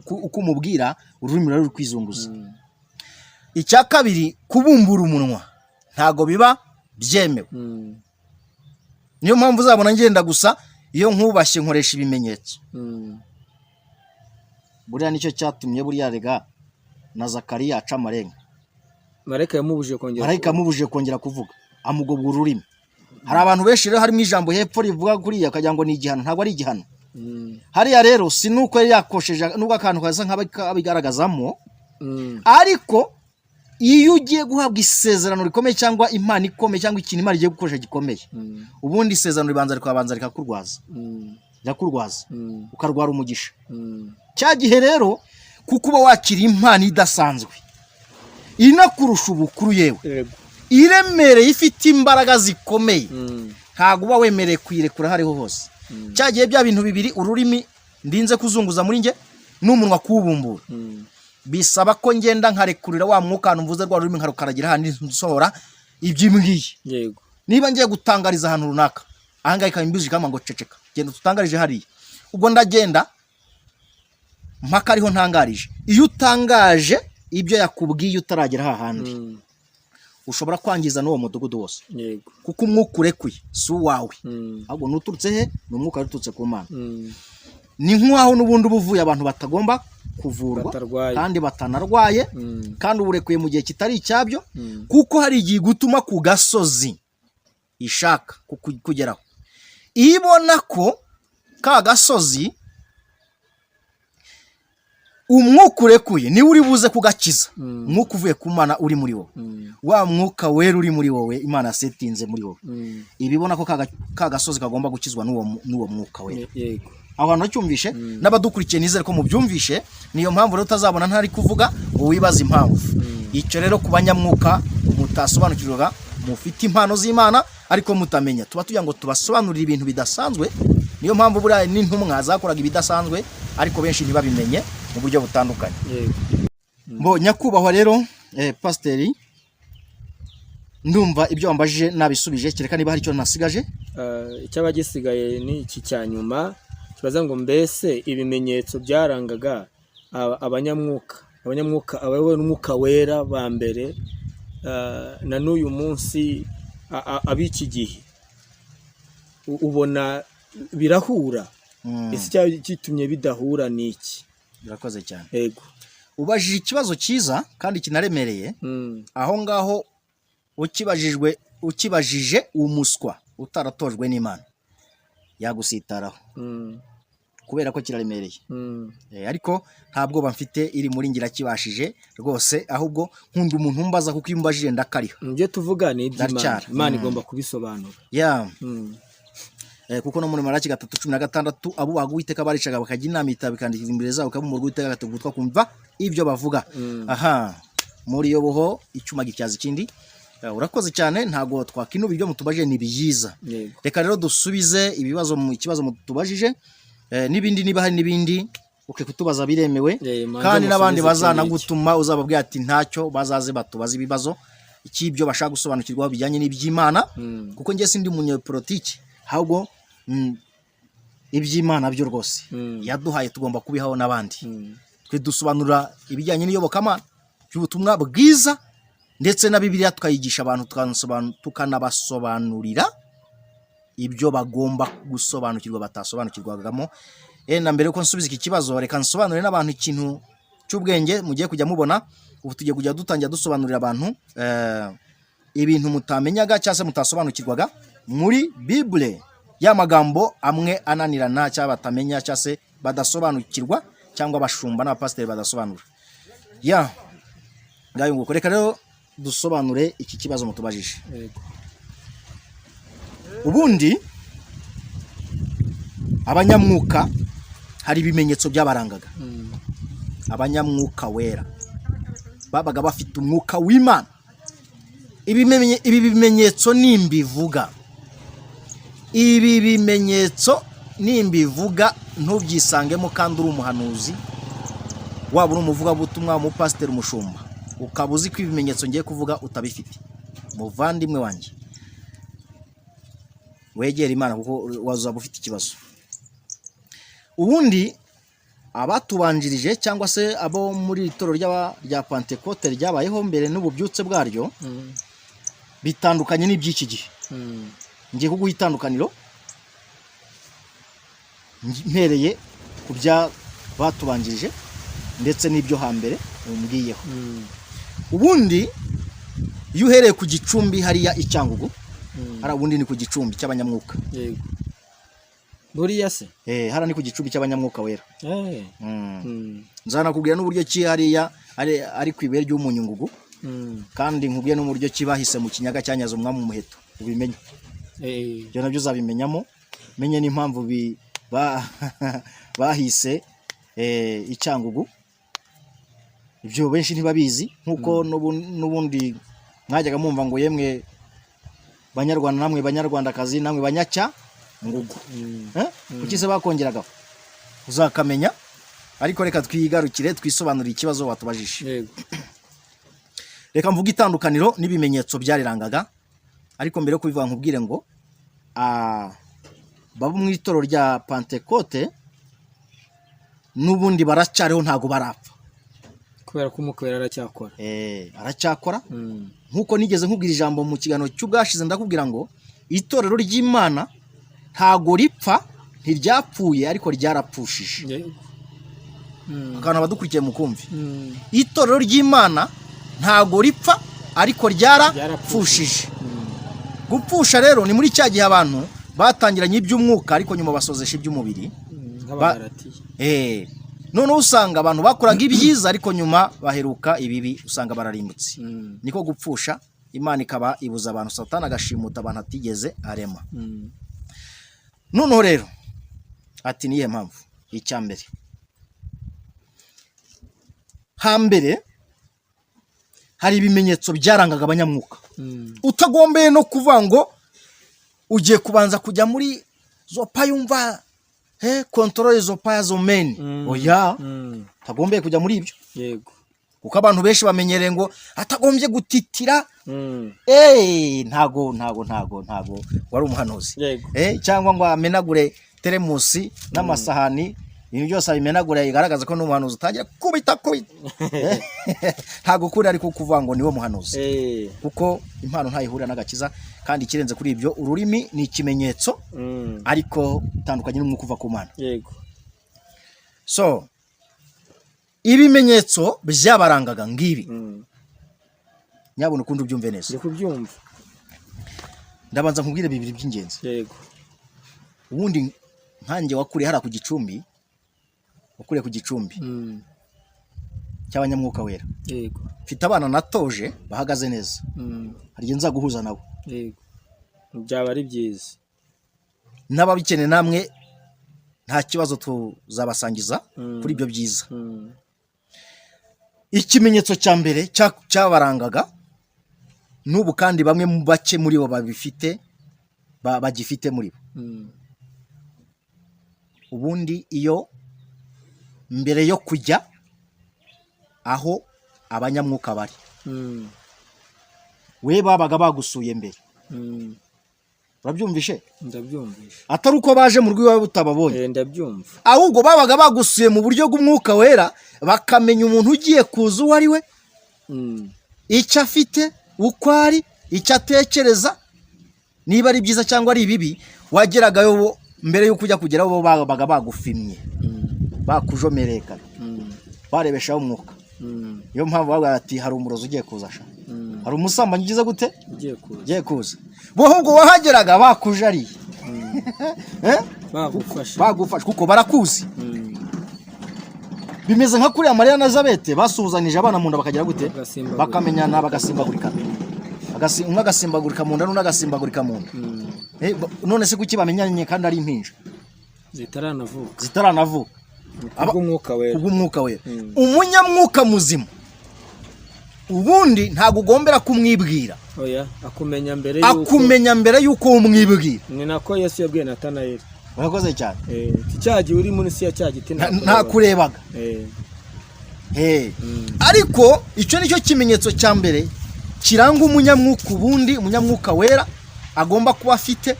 Uko umubwira ururimi ruri kwizunguza. Icya kabiri, kubumbura umunwa ntago biba byemewe. Niyo mpamvu uzabona ngenda gusa iyo nkubashye nkoresha ibimenyetso. Buriya nicyo cyatumye buriya rega na Zakariya aca amarenga. Marayika yamubujije kongera kuvuga, amugobwa ururimi. Hari abantu benshi rero harimo ijambo hepfo rivuga kuriya akagira ngo ni igihano, ntabwo ari igihano. Hariya rero si nuko yari yakosheje nubwo akantu kaza nk'abigaragazamo, ariko iyo ugiye guhabwa isezerano rikomeye cyangwa impano ikomeye cyangwa ikintu Imana igiye gukoresha gikomeye, ubundi isezerano ribanza rikakurwaza, ukarwara umugisha. Cya gihe rero kuko uba wakira impano idasanzwe inakurusha ubukuru, yewe iremereye, ifite imbaraga zikomeye, ntago uba wemereye kuyirekura hariho hose. Cyagiye bya bintu bibiri, ururimi ndinze kuzunguza muri nge n'umunwa kubumbura, bisaba ko ngenda nkarekurira wa mwuka mvuze rwa rurimi nkarukaragira handi nsohora ibyimbwiye. Yego. Niba ngiye gutangariza ahantu runaka, ahangaye kambije kama ngo ceceka, genda tutangarije hariya, ubwo ndagenda mpaka ariho ntangarije. Iyo utangaje ibyo yakubwiye utaragera hahandi, ushobora kwangiza n'uwo mudugudu wose. Yego. Kuko umwuka urekuye si uwawe, ahubwo nuturutse he? Ni umwuka uturutse ku Mana. Ni nk'aho n'ubundi ubuvuye abantu batagomba kuvurwa kandi batanarwaye, kandi uburekuye mu gihe kitari icyabyo, kuko hari igihe gutuma ku gasozi ishaka kugeraho, ibona ko ka gasozi umwuka urekuye niwe uri buze kugakiza. Umwuka uvuye ku Mana uri muri wowe, wa mwuka wera uri muri wowe Imana setinze muri wowe, ibibona ko ka gasozi kagomba gukizwa n'uwo mwuka wera. Yego. Abantu bacyumvishe, n'abadukurikiye nizere ko mubyumvishe. Niyo mpamvu rero utazabona ntari kuvuga ngo wibaze impamvu. Icyo rero ku banyamwuka mutasobanukirwa, mufite impano z'Imana ariko mutamenya, tuba tugira ngo tubasobanurire ibintu bidasanzwe. Niyo mpamvu buriya n'intumwa zakoraga ibidasanzwe, ariko benshi ntibabimenye mu buryo butandukanye. Mbo nyakubahwa rero pasiteri, ndumva ibyo wambajije nabisubije, kereka niba hari icyo nasigaje. Icyaba gisigaye ni iki cya nyuma, kibaza ngo mbese ibimenyetso byarangaga abanyamwuka abayobowe n'umwuka wera ba mbere na n'uyu munsi ab'iki gihe, ubona birahura? Ese cyaba gitumye bidahura ni iki? Birakoze cyane. Yego. Ubajije ikibazo cyiza kandi kinaremereye. Aho ngaho ukibajije umuswa utaratojwe n'Imana yagusitaraho. kubera ko kiraremereye. Ariko ntabwo bamfite iri muri ngira kibashije rwose, ahubwo nkunda umuntu umbaza kuko iyo umbajije ndakariha. Ibyo tuvuga ni iby'Imana, Imana igomba kubisobanura. Kuko no muri Malaki 3:16 abo Uwiteka baricaga bakajya inama itabikandikira imbere zabo kabumurwa Uwiteka gategutwa kumva ibyo bavuga. Muri Yoboho icyuma gityaza ikindi. Urakoze cyane, ntago twakinuba ibyo mutubajije ni byiza. Reka rero dusubize ikibazo mutubajije, n'ibindi niba hari n'ibindi kutubaza biremewe, kandi n'abandi bazanagutuma uzababwira ati ntacyo bazaze batubaza ibibazo ikibyo bashaka gusobanukirwa bijyanye n'iby'Imana, kuko ngiye sindi umunyepolitiki, ahubwo iby'Imana byo rwose yaduhaye tugomba kubihaho n'abandi. Twe dusobanura ibijyanye n'iyobokamana by'ubutumwa bwiza, ndetse na Bibiliya tukayigisha abantu, tukanabasobanurira ibyo bagomba gusobanukirwa batasobanukirwagamo. Na mbere yuko nsubiza iki kibazo, reka nsobanurire n'abantu ikintu cy'ubwenge mugiye kujya mubona. Ubu tugiye kujya dutangira dusobanurira abantu ibintu mutamenyaga cyangwa se mutasobanukirwaga muri Bible, y'amagambo amwe ananirana cyangwa batamenya cyangwa se badasobanukirwa, cyangwa abashumba n'abapasiteri badasobanura. Ngayo nguko, reka rero dusobanure iki kibazo mutubajije. Ubundi abanyamwuka hari ibimenyetso byabarangaga. Abanyamwuka wera babaga bafite umwuka w'Imana. Ibi bimenyetso nimbivuga, ntubyisangemo kandi uri umuhanuzi, waba uri umuvugabutumwa, umupasiteri, umushumba, ukaba uzi ko ibimenyetso ngiye kuvuga utabifite, muvandimwe wanjye, wegera Imana kuko wazaba ufite ikibazo. Ubundi abatubanjirije cyangwa se abo muri itoro rya Pentecote ryabayeho mbere n'ububyutse bwaryo bitandukanye n'iby'iki gihe. Ngiye kuguha itandukaniro mpereye ku bya batubanjirije ndetse n'ibyo hambere umbwiyeho. Ubundi iyo uhereye ku gicumbi hariya i Cyangugu, hari ubundi ni ku gicumbi cy'abanyamwuka. Buriya se hara ni ku gicumbi cy'abanyamwuka wera. Nzanakubwira n'uburyo ki hariya ari ku ibuye ry'umunyungugu, kandi nkubwiye n'uburyo ki bahise mu kinyaga cyanyaza umwami umuheto, ubimenye. Ibyo nabyo uzabimenyamo, menye n'impamvu bahise i Cyangugu. Ibyo benshi ntibabizi, nkuko n'ubundi mwajyaga mumva ngo yemwe Banyarwanda, namwe Banyarwandakazi, namwe Banyacya ngugu. Kuki se bakongeraga uzakamenya. Ariko reka twigarukire twisobanurira ikibazo watubajije. Reka mvuga itandukaniro n'ibimenyetso byarirangaga, ariko mbere yo kubivuga nkubwire ngo babo mu itoro rya Pentecote n'ubundi baracyariho, ntago barapfa, kubera ko umwuka wera aracyakora. Aracyakora. Nkuko nigeze nkubwira ijambo mu kiganiro cy'ubwashize, ndakubwira ngo itorero ry'Imana ntago ripfa, ntiryapfuye, ariko ryarapfushije. Akana badukurikiye mukumvi, itorero ry'Imana ntago ripfa, ariko ryarapfushije. Gupfusha rero ni muri cya gihe abantu batangiranye iby'umwuka, ariko nyuma basozesha iby'umubiri. None usanga abantu bakoraga ibyiza, ariko nyuma baheruka ibibi, usanga bararimbutse. Niko gupfusha. Imana ikaba ibuza abantu, Satani agashimuta abantu atigeze arema. Noneho rero ati niye mpamvu. Icyambere, hambere hari ibimenyetso byarangaga abanyamwuka. Utagombeye no kuvuga ngo ugiye kubanza kujya muri zopa yumva control zopa zo men. Oya, tagombeye kujya muri ibyo. Kuko abantu benshi bamenyereye ngo atagombye gutitira. Ntago wari umuhanuzi. Cyangwa ngo amenagure teremusi n'amasahani, ibintu byose abimenagura, igaragaza ko n'umuhanuzi utangira kubita. Ntago kuri ariko kuvuga ngo niwe muhanuzi, kuko impano ntayihurira n'agakiza, kandi ikirenze kuri ibyo ururimi ni ikimenyetso, ariko utandukanye n'umwuka uva ku Mana. So ibimenyetso byabarangaga ngibi, nyabona ukundi ubyumve neza. Ndabanza nkubwire bibiri by'ingenzi. Ubundi nkanjye wakuriye hara ku gicumbi, ukuriye ku gicumbi Mm. cy'abanyamwuka wera. Yego. Mfite abana natoje bahagaze neza. Mm. Hari igihe nza guhuza nabo. Yego. Byaba ari byiza. N'ababikeneye namwe nta kibazo tuzabasangiza Mm. kuri ibyo byiza. Mm. Ikimenyetso cya mbere cyabarangaga n'ubu kandi bamwe mu bake muri bo babifite bagifite muri bo. Mm. Ubundi iyo mbere yo kujya aho abanyamwuka bari, Mm. we babaga bagusuye mbere. Mm. Urabyumvishe? Ndabyumvisha. Atari uko baje mu rw'iwawe butababonye, Ndabyumva. ahubwo babaga bagusuye mu buryo bw'umwuka wera, bakamenya umuntu ugiye kuza uwo ari we, Mm. icyo afite, uko ari, icyo atekereza, niba ari byiza cyangwa ari ibibi. Wageragayo bo mbere y'uko ujya kugeraho bo babaga bagufimye, Mm. bakujomerekana, Mm. barebeshaho umwuka. Mm. Niyo mpamvu bavuga ati hari umurozi ugiye kuza sha, Mm. hari umusambanyi ugize gute Ugiye kuza. ugiye kuza. Bo ahubwo wahageraga bakujariye, Bagufasha. bagufasha kuko barakuzi. Mm. Bimeze nka kuriya Mariya na Zabete basuhuzanije abana mu nda bakagera gute, Bagasimbagurika. bakamenyana bagasimbagurika, umwe agasimbagurika mu nda n'undi agasimbagurika mu nda. Mm. None se kuki bamenyanye kandi ari impinja zitaranavuka kubw'umwuka wera? Kubw'umwuka wera. Umunyamwuka muzima ubundi ntabwo ugombera kumwibwira. Oya, akumenya mbere yuko umwibwira. Ni nako Yesu yabwiye Natanayeli. Urakoze cyane. Cyagiye uri munsi ya cya giti nta kurebaga. Ariko icyo nicyo kimenyetso cya mbere kiranga umunyamwuka. Ubundi umunyamwuka wera agomba kuba afite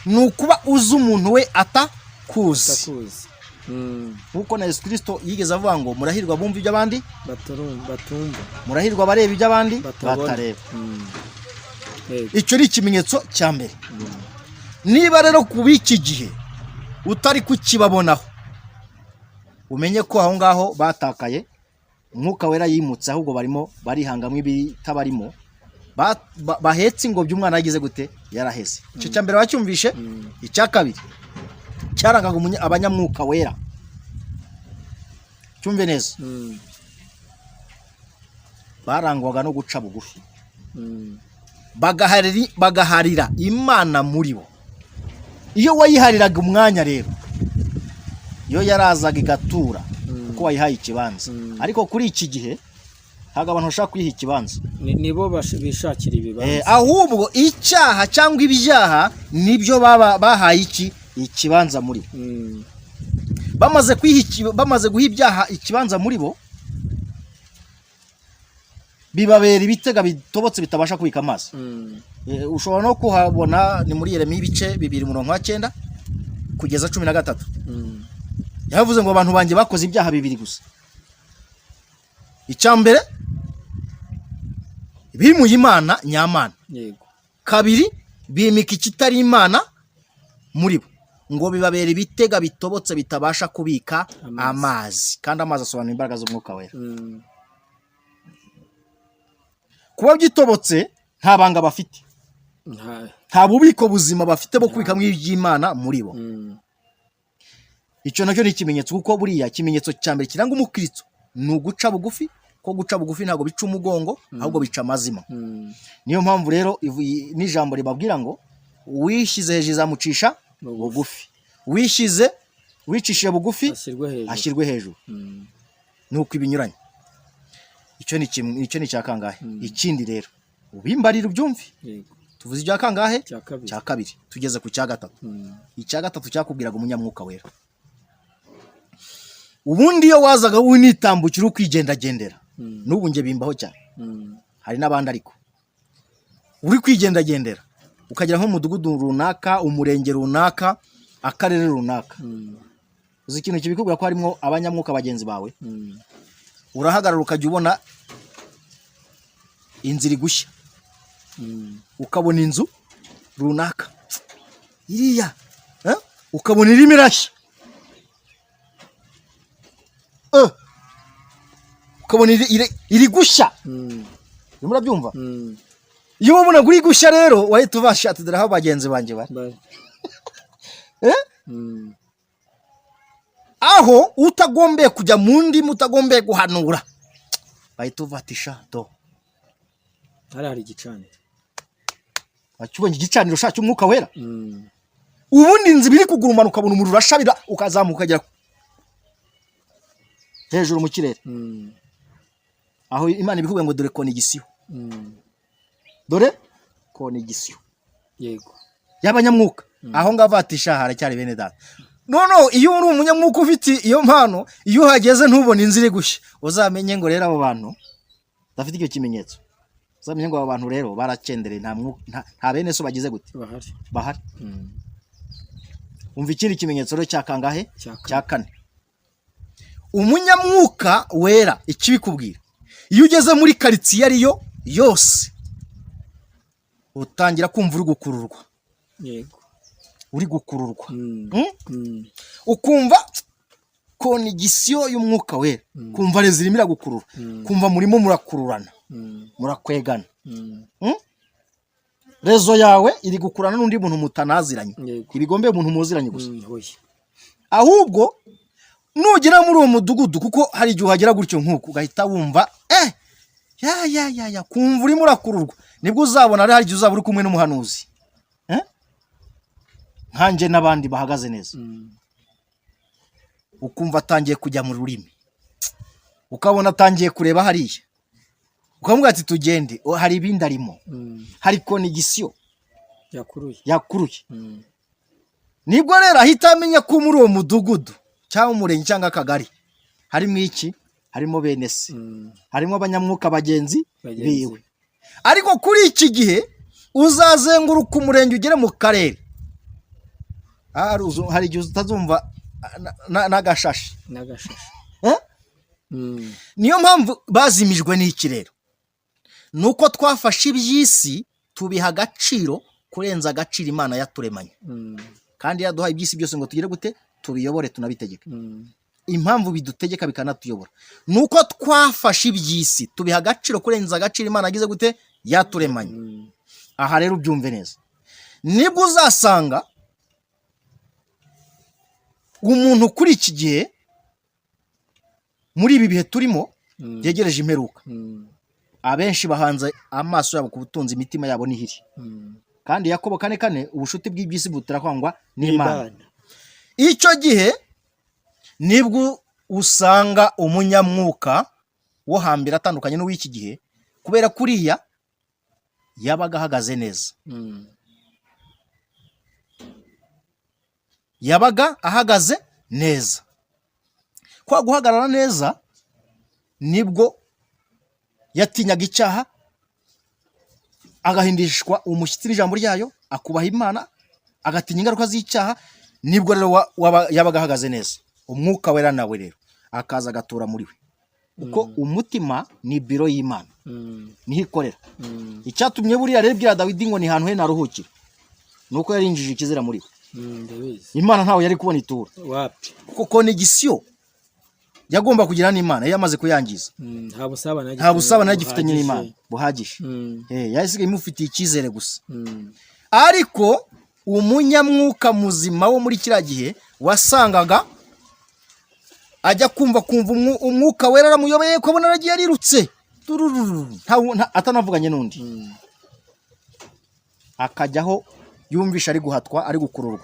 ni ukuba uzi umuntu we atakuzi. Nkuko na Yesu Kristo yigeze avuga ngo murahirwa bumva iby'abandi batumva, murahirwa bareba iby'abandi batareba. Icyo ni ikimenyetso cya mbere. Niba rero kuba iki gihe utari kukibabonaho, umenye ko aho ngaho batakaye, umwuka wera yimutse, ahubwo barimo barihangamo ibitabarimo, bahetse ingobyi umwana yagize gute, yaraheze. Icyo cya mbere wacyumvishe. Icya kabiri cyarangaga abanyamwuka wera, cyumve neza, barangwaga no guca bugufi, bagaharira Imana muri bo. Iyo wayihariraga umwanya rero, iyo yarazaga igatura kuko wayihaye ikibanza. Ariko kuri iki gihe ntabwo abantu bashaka kwiha ikibanza, nibo bishakira ibibanza. Ahubwo icyaha cyangwa ibyaha nibyo bahaye ikibanza muri bo. Bamaze guha ibyaha ikibanza muri bo, bibabera ibitega bitobotse bitabasha kubika amazi. Ushobora no kuhabona ni muri Yeremiya ibice 2:9 kugeza 13. Yavuze ngo abantu banjye bakoze ibyaha bibiri gusa. Icya mbere bimuye Imana nyamana. Yego. Kabiri bimika ikitari Imana muri bo, ngo bibabera ibitega bitobotse bitabasha kubika amazi. Kandi amazi asobanura imbaraga z'umwuka wera. Kuba byitobotse nta banga bafite, nta bubiko buzima bafite bwo kubikamo iby'Imana muri bo. Icyo nacyo ni ikimenyetso, kuko buriya ikimenyetso cya mbere kiranga umukristo ni uguca bugufi. Ko guca bugufi ntabwo bica umugongo, ahubwo bica amazima. Niyo mpamvu rero n'ijambo ribabwira ngo wishyize hejuru azamucisha bugufi, wicishije bugufi ashyirwe hejuru. Nuko ibinyuranye. Icyo ni cya kangahe? Ikindi rero ubimbarira ubyumve. Tuvuze ibya kangahe? Cya kabiri. Tugeze ku cya gatatu. Icya gatatu cyakubwiraga umunyamwuka wera. Ubundi iyo wazaga winitambukira ukwigendagendera, n'ubu nge bimbaho cyane. Hari n'abandi ariko uri kwigendagendera ukagera nko mu mudugudu runaka, umurenge runaka, akarere runaka, uzi ikintu kibikubwira ko harimo abanyamwuka bagenzi bawe. Urahagarara ukajya ubona inzira igushya, ukabona inzu runaka iriya, ukabona irimo irashya, ukabona iri gushya. Murabyumva? Iyo ubona uri gushya rero wahita ubasha ati dore aho bagenzi banjye bari. aho utagombeye kujya mu ndimi, utagombeye guhanura, bahita uvatisha do. hari igicaniro. Wakibonye igicaniro shaka cy'umwuka wera? Ubundi inzi biri kugurumana ukabona umuriro urashabira ukazamuka ukagera hejuru mu kirere. Aho Imana ibikubwiye ngo dore konegisiyo. Dore konegisiyo. Yego. Y'abanyamwuka. Aho ngavatisha haracyari bene data. No, iyo uri umunyamwuka ufite iyo mpano, iyo uhageze ntubone inzira gushya, uzamenye ngo rero abo bantu dafite icyo kimenyetso. Uzamenye ngo abo bantu rero baracendereye, nta bene so bagize gute? Bahari. Umva ikindi kimenyetso rero cya kangahe? Cya kane. Umunyamwuka wera ikibikubwira, iyo ugeze muri karitsiye ariyo yose utangira kumva uri gukururwa. Yego. Uri gukururwa. Ukumva konegisiyo y'umwuka wera, kumva rezi rimira gukurura, kumva murimo murakururana, murakwegana. Rezo yawe iri gukurana n'undi muntu mutanaziranye, ibigombe umuntu muziranye gusa. Ahubwo nugera muri uwo mudugudu, kuko hari igihe uhagera gutyo nk'uko ugahita wumva kumva urimo urakururwa, nibwo uzabona hari igihe uzaba uri kumwe n'umuhanuzi nkanje n'abandi bahagaze neza, ukumva atangiye kujya mu rurimi, ukabona atangiye kureba hariya, ukamubwira ati tugende, hari ibindi arimo, hari konegisiyo yakuruye. Nibwo rero ahita amenya ko muri uwo mudugudu cyangwa umurenge cyangwa akagari harimo iki, harimo bene se, harimo abanyamwuka bagenzi biwe. Ariko kuri iki gihe uzazenguruka umurenge ugere mu karere, hari igihe utazumva n'agashashi. Niyo mpamvu bazimijwe n'iki rero, nuko twafashe iby'isi tubiha agaciro kurenza agaciro Imana yaturemanye, kandi yaduhaye iby'isi byose ngo tugire gute? Tubiyobore, tunabitegeke. Impamvu bidutegeka bikanatuyobora nuko twafashe iby'isi tubiha agaciro kurenza agaciro Imana yagize gute? Yaturemanye. Aha rero ubyumve neza, nibwo uzasanga umuntu kuri iki gihe, muri ibi bihe turimo yegereje imperuka, abenshi bahanze amaso yabo ku butunzi, imitima yabo nihiri. Kandi Yakobo 4:4, ubushuti bw'iby'isi butarakwangwa n'Imana. Icyo gihe nibwo usanga umunyamwuka wo hambere atandukanye n'uw'iki gihe, kubera kuriya yabaga ahagaze neza. Yabaga ahagaze neza. Kwa guhagarara neza nibwo yatinyaga icyaha, agahindishwa umushyitsi n'ijambo ryayo, akubaha Imana, agatinya ingaruka z'icyaha. Nibwo rero yabaga ahagaze neza. Umwuka wera nawe rero akaza agatura muri we, uko umutima ni biro y'Imana, niho ikorera. Icyatumye buriya rero bwira Dawidi ngo ni hantu he naruhukira, nuko yarinjije ikizira muri we. Imana ntawe yari kubona itura, kuko konegisiyo yagomba kugira n'Imana yamaze kuyangiza. Nta busabane yagifitanye n'Imana buhagije. Yasigaye imufitiye icyizere gusa. Ariko umunyamwuka muzima wo muri kiriya gihe wasangaga ajya kumva umwuka wera aramuyobeye, ko abona aragiye arirutse atanavuganye n'undi, akajyaho yumvisha ari guhatwa, ari gukururwa.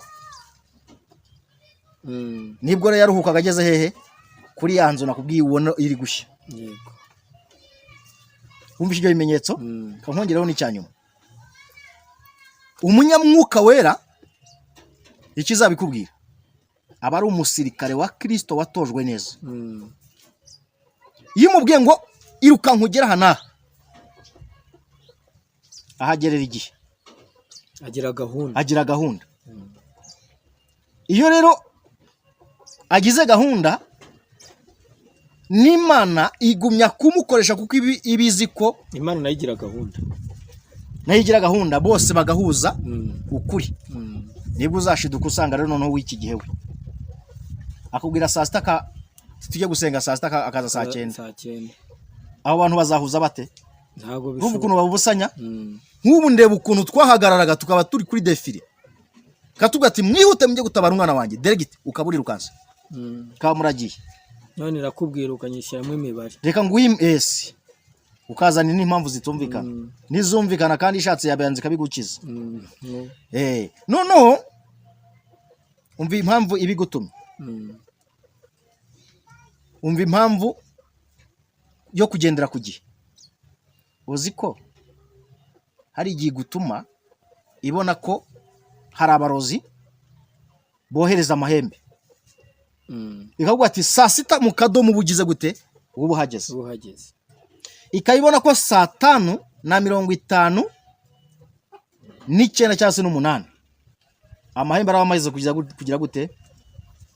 Nibwo rero yaruhukaga ageze hehe? Kuri ya nzu nakubwiye ubona iri gushya. Wumvisha ibyo bimenyetso? Kankongeraho n'icyanyuma. Umunyamwuka wera ikizabikubwira, aba ari umusirikare wa Kristo watojwe neza. Iyo umubwiye ngo iruka nkugera hana, ahagerera igihe, agira gahunda. Iyo rero agize gahunda, n'Imana igumya kumukoresha, kuko ibizi ko Imana nayo igira gahunda, bose bagahuza ukuri. Nibwo uzashiduka usanga rero noneho w'iki gihe we akubwira saa sita tujye gusenga, saa sita akaza saa 9. Abo bantu bazahuza bate? Ntabwo bishoboka. Ukuntu babusanya. Nk'ubu ndeba ukuntu twahagararaga tukaba turi kuri defile, katubwira ati mwihute mujye gutabara umwana wanjye, delegite ukaburira ukansa. kamuragiye none irakubwira ukanyishyiramo imibare reka nguhe esi ukazana n'impamvu zitumvikana nizumvikana kandi ishatse yabanze kabigukiza noneho umva impamvu ibigutumye umva impamvu yo kugendera ku gihe uzi ko hari igihe gutuma ibona ko hari abarozi bohereza amahembe ikavuga ati saa sita mu kadomo ubugize gute ubu hageze ikayibona ko saa 5:59 cyangwa se n'8 amahembe araba amaze kugira gute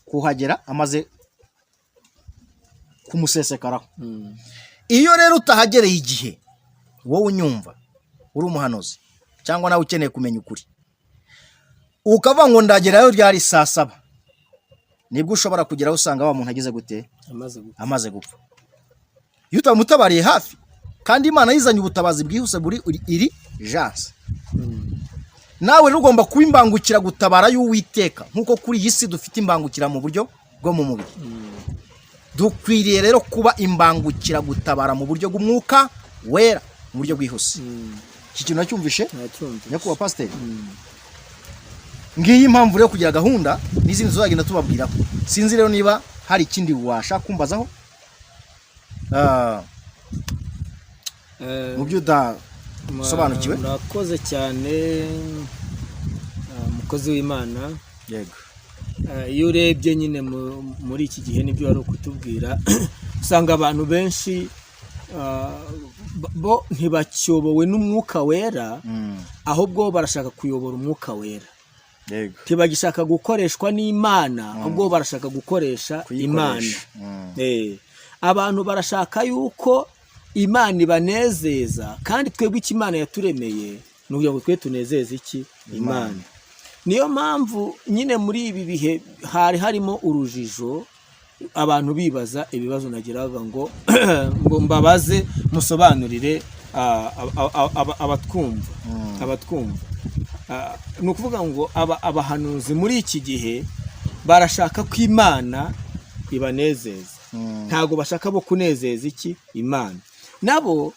kuhagera amaze kumusesekaraho iyo rero utahagereye igihe wowe unyumva uri umuhanuzi cyangwa nawe ukeneye kumenya ukuri ukava ngo ndagerayo ryari saa 7 nibwo ushobora kugeraho usanga wa muntu ageze gute amaze gupfa iyo utamutabariye hafi kandi Imana yizanye ubutabazi bwihuse buri iri janse nawe rugomba kubimbangukira gutabara y'Uwiteka nkuko kuri iyi si dufite imbangukira mu buryo bwo mu mubiri dukwiriye rero kuba imbangukira gutabara mu buryo bw'umwuka wera mu buryo bwihuse iki kintu nacyumvishe nyakuba pastor ngiyi impamvu rero kugira gahunda n'izindi tuzagenda tubabwira sinzi rero niba hari ikindi washa kumbazaho mu byo sobanukiwe murakoze cyane umukozi w'Imana yego iyo urebye nyine muri iki gihe nibyo wari kutubwira usanga abantu benshi bo ntibacyobowe n'umwuka wera ahubwo barashaka kuyobora umwuka wera ntibagishaka gukoreshwa n'Imana ahubwo barashaka gukoresha Imana abantu barashaka yuko Imana ibanezeza kandi twebwe iki Imana yaturemeye n'ugira ngo twe tunezeze iki Imana niyo mpamvu nyine muri ibi bihe hari harimo urujijo abantu bibaza ibibazo nagiraga ngo mbabaze musobanurire abatwumva ni ukuvuga ngo abahanuzi muri iki gihe barashaka ko Imana ibanezeza ntago bashaka bo kunezeza iki Imana nabo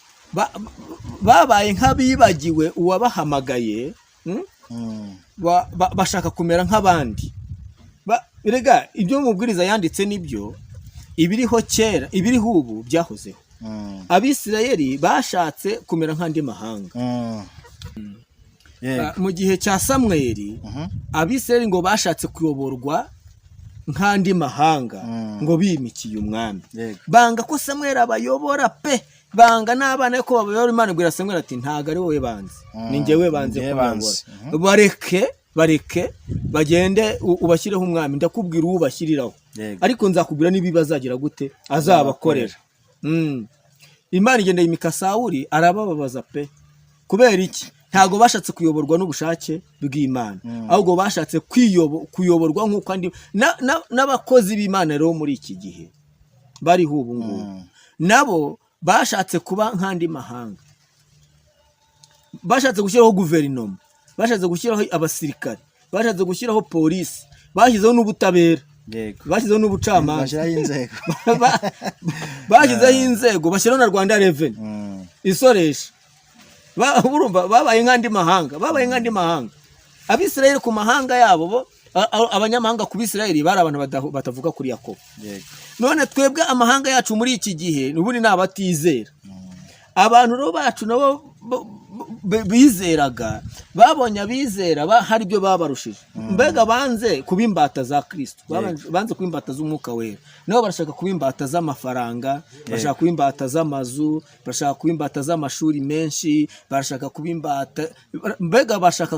babaye nk'abibagiwe uwabahamagaye bashaka kumera nk'abandi rega ibyo mubwiriza yanditse nibyo ibiriho kera ibiriho ubu byahozeho Abisirayeli bashatse kumera nk'andi mahanga mu gihe cya Samweli Abisirayeli ngo bashatse kuyoborwa nk'andi mahanga ngo bimikiye umwami banga ko Samweli abayobora pe banga n'abana ko babayobora Imana ibwira Samweli ati ntago ari wowe banze ni njyewe banze kuyobora bareke bagende ubashyireho umwami ndakubwira uwo bashyiriraho ariko nzakubwira niba bazagira gute azabakorera Imana igenda yimika Sawuli arabababaza pe kubera iki ntago bashatse kuyoborwa n'ubushake bw'Imana ahubwo bashatse kuyoborwa nk'uko andi n'abakozi b'Imana rero muri iki gihe bariho ubu ngubu nabo bashatse kuba nk'andi mahanga bashatse gushyiraho guverinoma bashatse gushyiraho abasirikare bashatse gushyiraho polisi bashyizeho n'ubutabera bashyizeho n'ubucamanza bashyizeho inzego bashyiraho na Rwanda Revenue isoresha urumva babaye nk'andi mahanga Abisirayeli ku mahanga yabo abanyamahanga ku Bisirayeli bari abantu batavuga kuri Yakobo none twebwe amahanga yacu muri iki gihe n'ubundi nabatizera abantu rero bacu nabo bizeraga babonye abizera hari ibyo babarushije mbega banze kubimbata za Kristo banze kubimbata z'umwuka wera nabo barashaka kubimbata z'amafaranga bashaka kubimbata z'amazu bashaka kubimbata z'amashuri menshi barashaka kubimbata mbega bashaka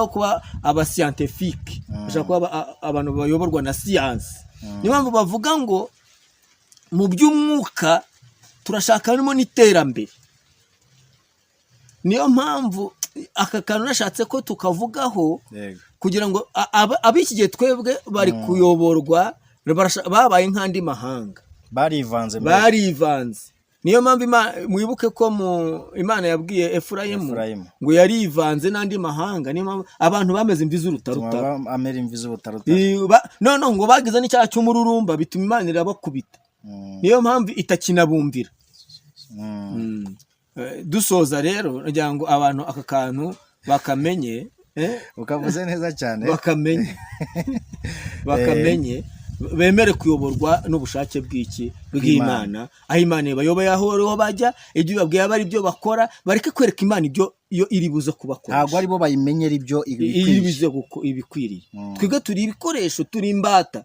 kuba abascientifique bashaka kuba abantu bayoborwa na science niyo mpamvu bavuga ngo mu by'umwuka turashaka harimo n'iterambere niyo mpamvu aka kantu nashatse ko tukavugaho kugira ngo ab'iki gihe twebwe bari kuyoborwa babaye nk'andi mahanga barivanze niyo mpamvu mwibuke ko Imana yabwiye Efurayimu ngo yarivanze n'andi mahanga, niyo mpamvu abantu bameze imvi z'urutarutaro, none ngo bagize n'icyaha cy'umururumba bituma Imana irabakubita, niyo mpamvu itakinabumvira. Dusoza rero kugira ngo abantu aka kantu bakamenye, ukavuze neza cyane, bakamenye bemere kuyoborwa n'ubushake bw'Imana, aho Imana ibayoboye aho bajya, ibyo babwiye aba ari byo bakora, bareke kwereka Imana ibyo iyo iri buze kubakora, ntabwo aribo bayimenyera ibyo ibikwiriye. Twebwe turi ibikoresho, turi imbata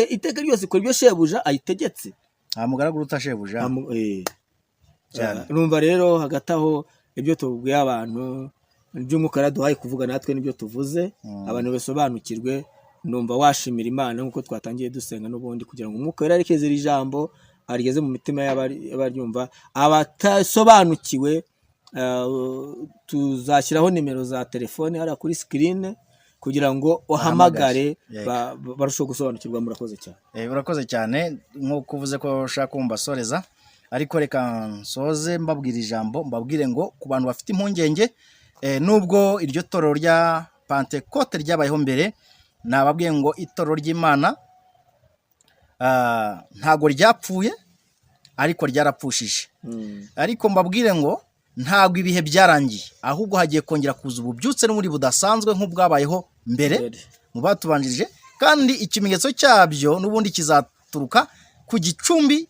iteka ryose ikora ibyo shebuja ayitegetse, nta mugaragu uruta shebuja. Numva rero hagati aho ibyo tubwiye abantu by'umwuka yaraduhaye kuvuga, natwe n'ibyo tuvuze abantu basobanukirwe. Numva washimira Imana nk'uko twatangiye dusenga n'ubundi, kugira ngo umwuka yerekeze iri jambo arigeze mu mitima y'abaryumva. Abatasobanukiwe tuzashyiraho nimero za telefone hariya kuri screen kugira ngo uhamagare barusheho gusobanukirwa. Murakoze cyane. Urakoze cyane, nk'uko uvuze ko ushaka kumva soreza, ariko reka nsoze mbabwira ijambo, mbabwire ngo ku bantu bafite impungenge, nubwo iryo torero rya Pentecote ryabayeho mbere, nababwiye ngo itorero ry'Imana ntago ryapfuye ariko ryarapfushije. Ariko mbabwire ngo ntago ibihe byarangiye, ahubwo hagiye kongera kuza ububyutse n'ubundi budasanzwe nk'ubwabayeho mbere mu batubanjirije, kandi ikimenyetso cyabyo n'ubundi kizaturuka ku gicumbi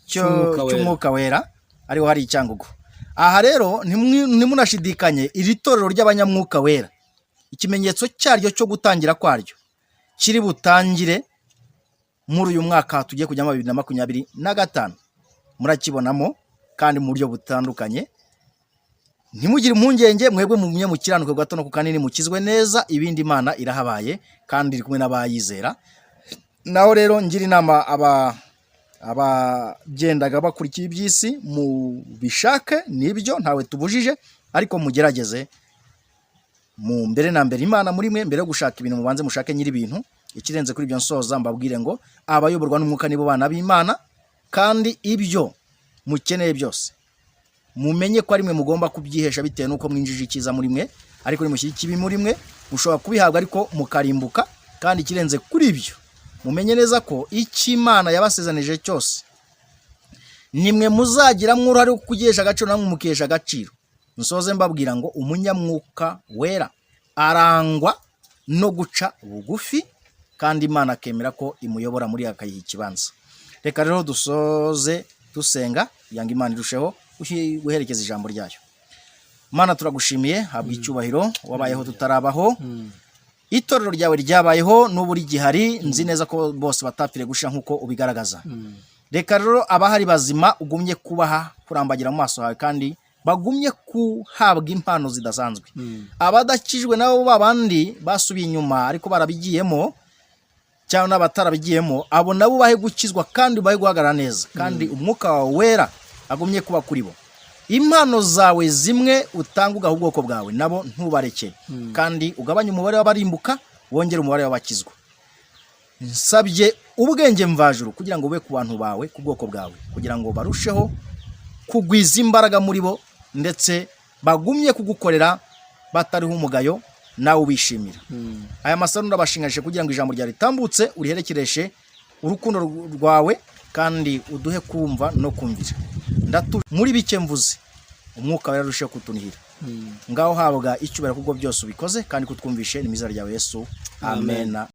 cy'umwuka wera, ariho hari icyangugu. Aha rero ntimunashidikanye, iri torero ry'abanyamwuka wera ikimenyetso cyaryo cyo gutangira kwaryo kiri butangire muri uyu mwaka tugiye kujyamo 2025, murakibonamo kandi mu buryo butandukanye. Ntimugire impungenge, mwebwe mumye mukiranuke gato no kukanini mukizwe neza, ibindi Imana irahabaye kandi iri kumwe n'abayizera. Naho rero ngira inama abagendaga bakurikiye iby'isi, mu bishake nibyo ntawe tubujije, ariko mugerageze mu mbere na mbere Imana muri mwe, mbere yo gushaka ibintu mubanze mushake nyiri ibintu. Ikirenze kuri ibyo nsoza mbabwire ngo abayoborwa n'umwuka nibo bana b'Imana, kandi ibyo mukeneye byose mumenye ko ari mwe mugomba kubyihesha bitewe n'uko mwinjije icyiza muri mwe, ariko nimushyira ikibi muri mwe mushobora kubihabwa ariko mukarimbuka. Kandi ikirenze kuri ibyo mumenye neza ko icyo Imana yabasezanije cyose nimwe muzagiramo uruhare rwo kugihesha agaciro, namwe mukihesha agaciro. Nsoze mbabwira ngo umunyamwuka wera arangwa no guca bugufi, kandi Imana akemera ko imuyobora muri akayiha ikibanza. Reka rero dusoze dusenga kugira ngo Imana irusheho guherekeza ijambo ryayo. Mana, turagushimiye, habwa icyubahiro, wabayeho tutarabaho, itorero ryawe ryabayeho n'ubu rigihari, nzi neza ko bose batapfire gushira nk'uko ubigaragaza. Reka rero abahari bazima ugumye kubaha kurambagira mu maso hawe, kandi bagumye kuhabwa impano zidasanzwe. Abadakijwe nabo babandi basubiye inyuma ariko barabigiyemo, cyangwa n'abatarabigiyemo, abo nabo bahe gukizwa kandi bahe guhagarara neza, kandi umwuka wawe wera agumye kuba kuri bo. Impano zawe zimwe utanga ugaha ubwoko bwawe nabo ntubareke, kandi ugabanye umubare w'abarimbuka wongere umubare w'abakizwa. Nsabye ubwenge mvajuru kugira ngo ube ku bantu bawe, ku bwoko bwawe, kugira ngo barusheho kugwiza imbaraga muri bo, ndetse bagumye kugukorera batariho umugayo, nawe ubishimira. Aya masaro ndabashinganishe kugira ngo ijambo ryawe ritambutse uriherekereshe urukundo rwawe, kandi uduhe kumva no kumvira. Muri bike mvuze umwuka wera arusheho kutunihira. Ngaho habwa icyubahiro kubwo byose ubikoze, kandi kutwumvishe ni mu izina rya Yesu. Amen.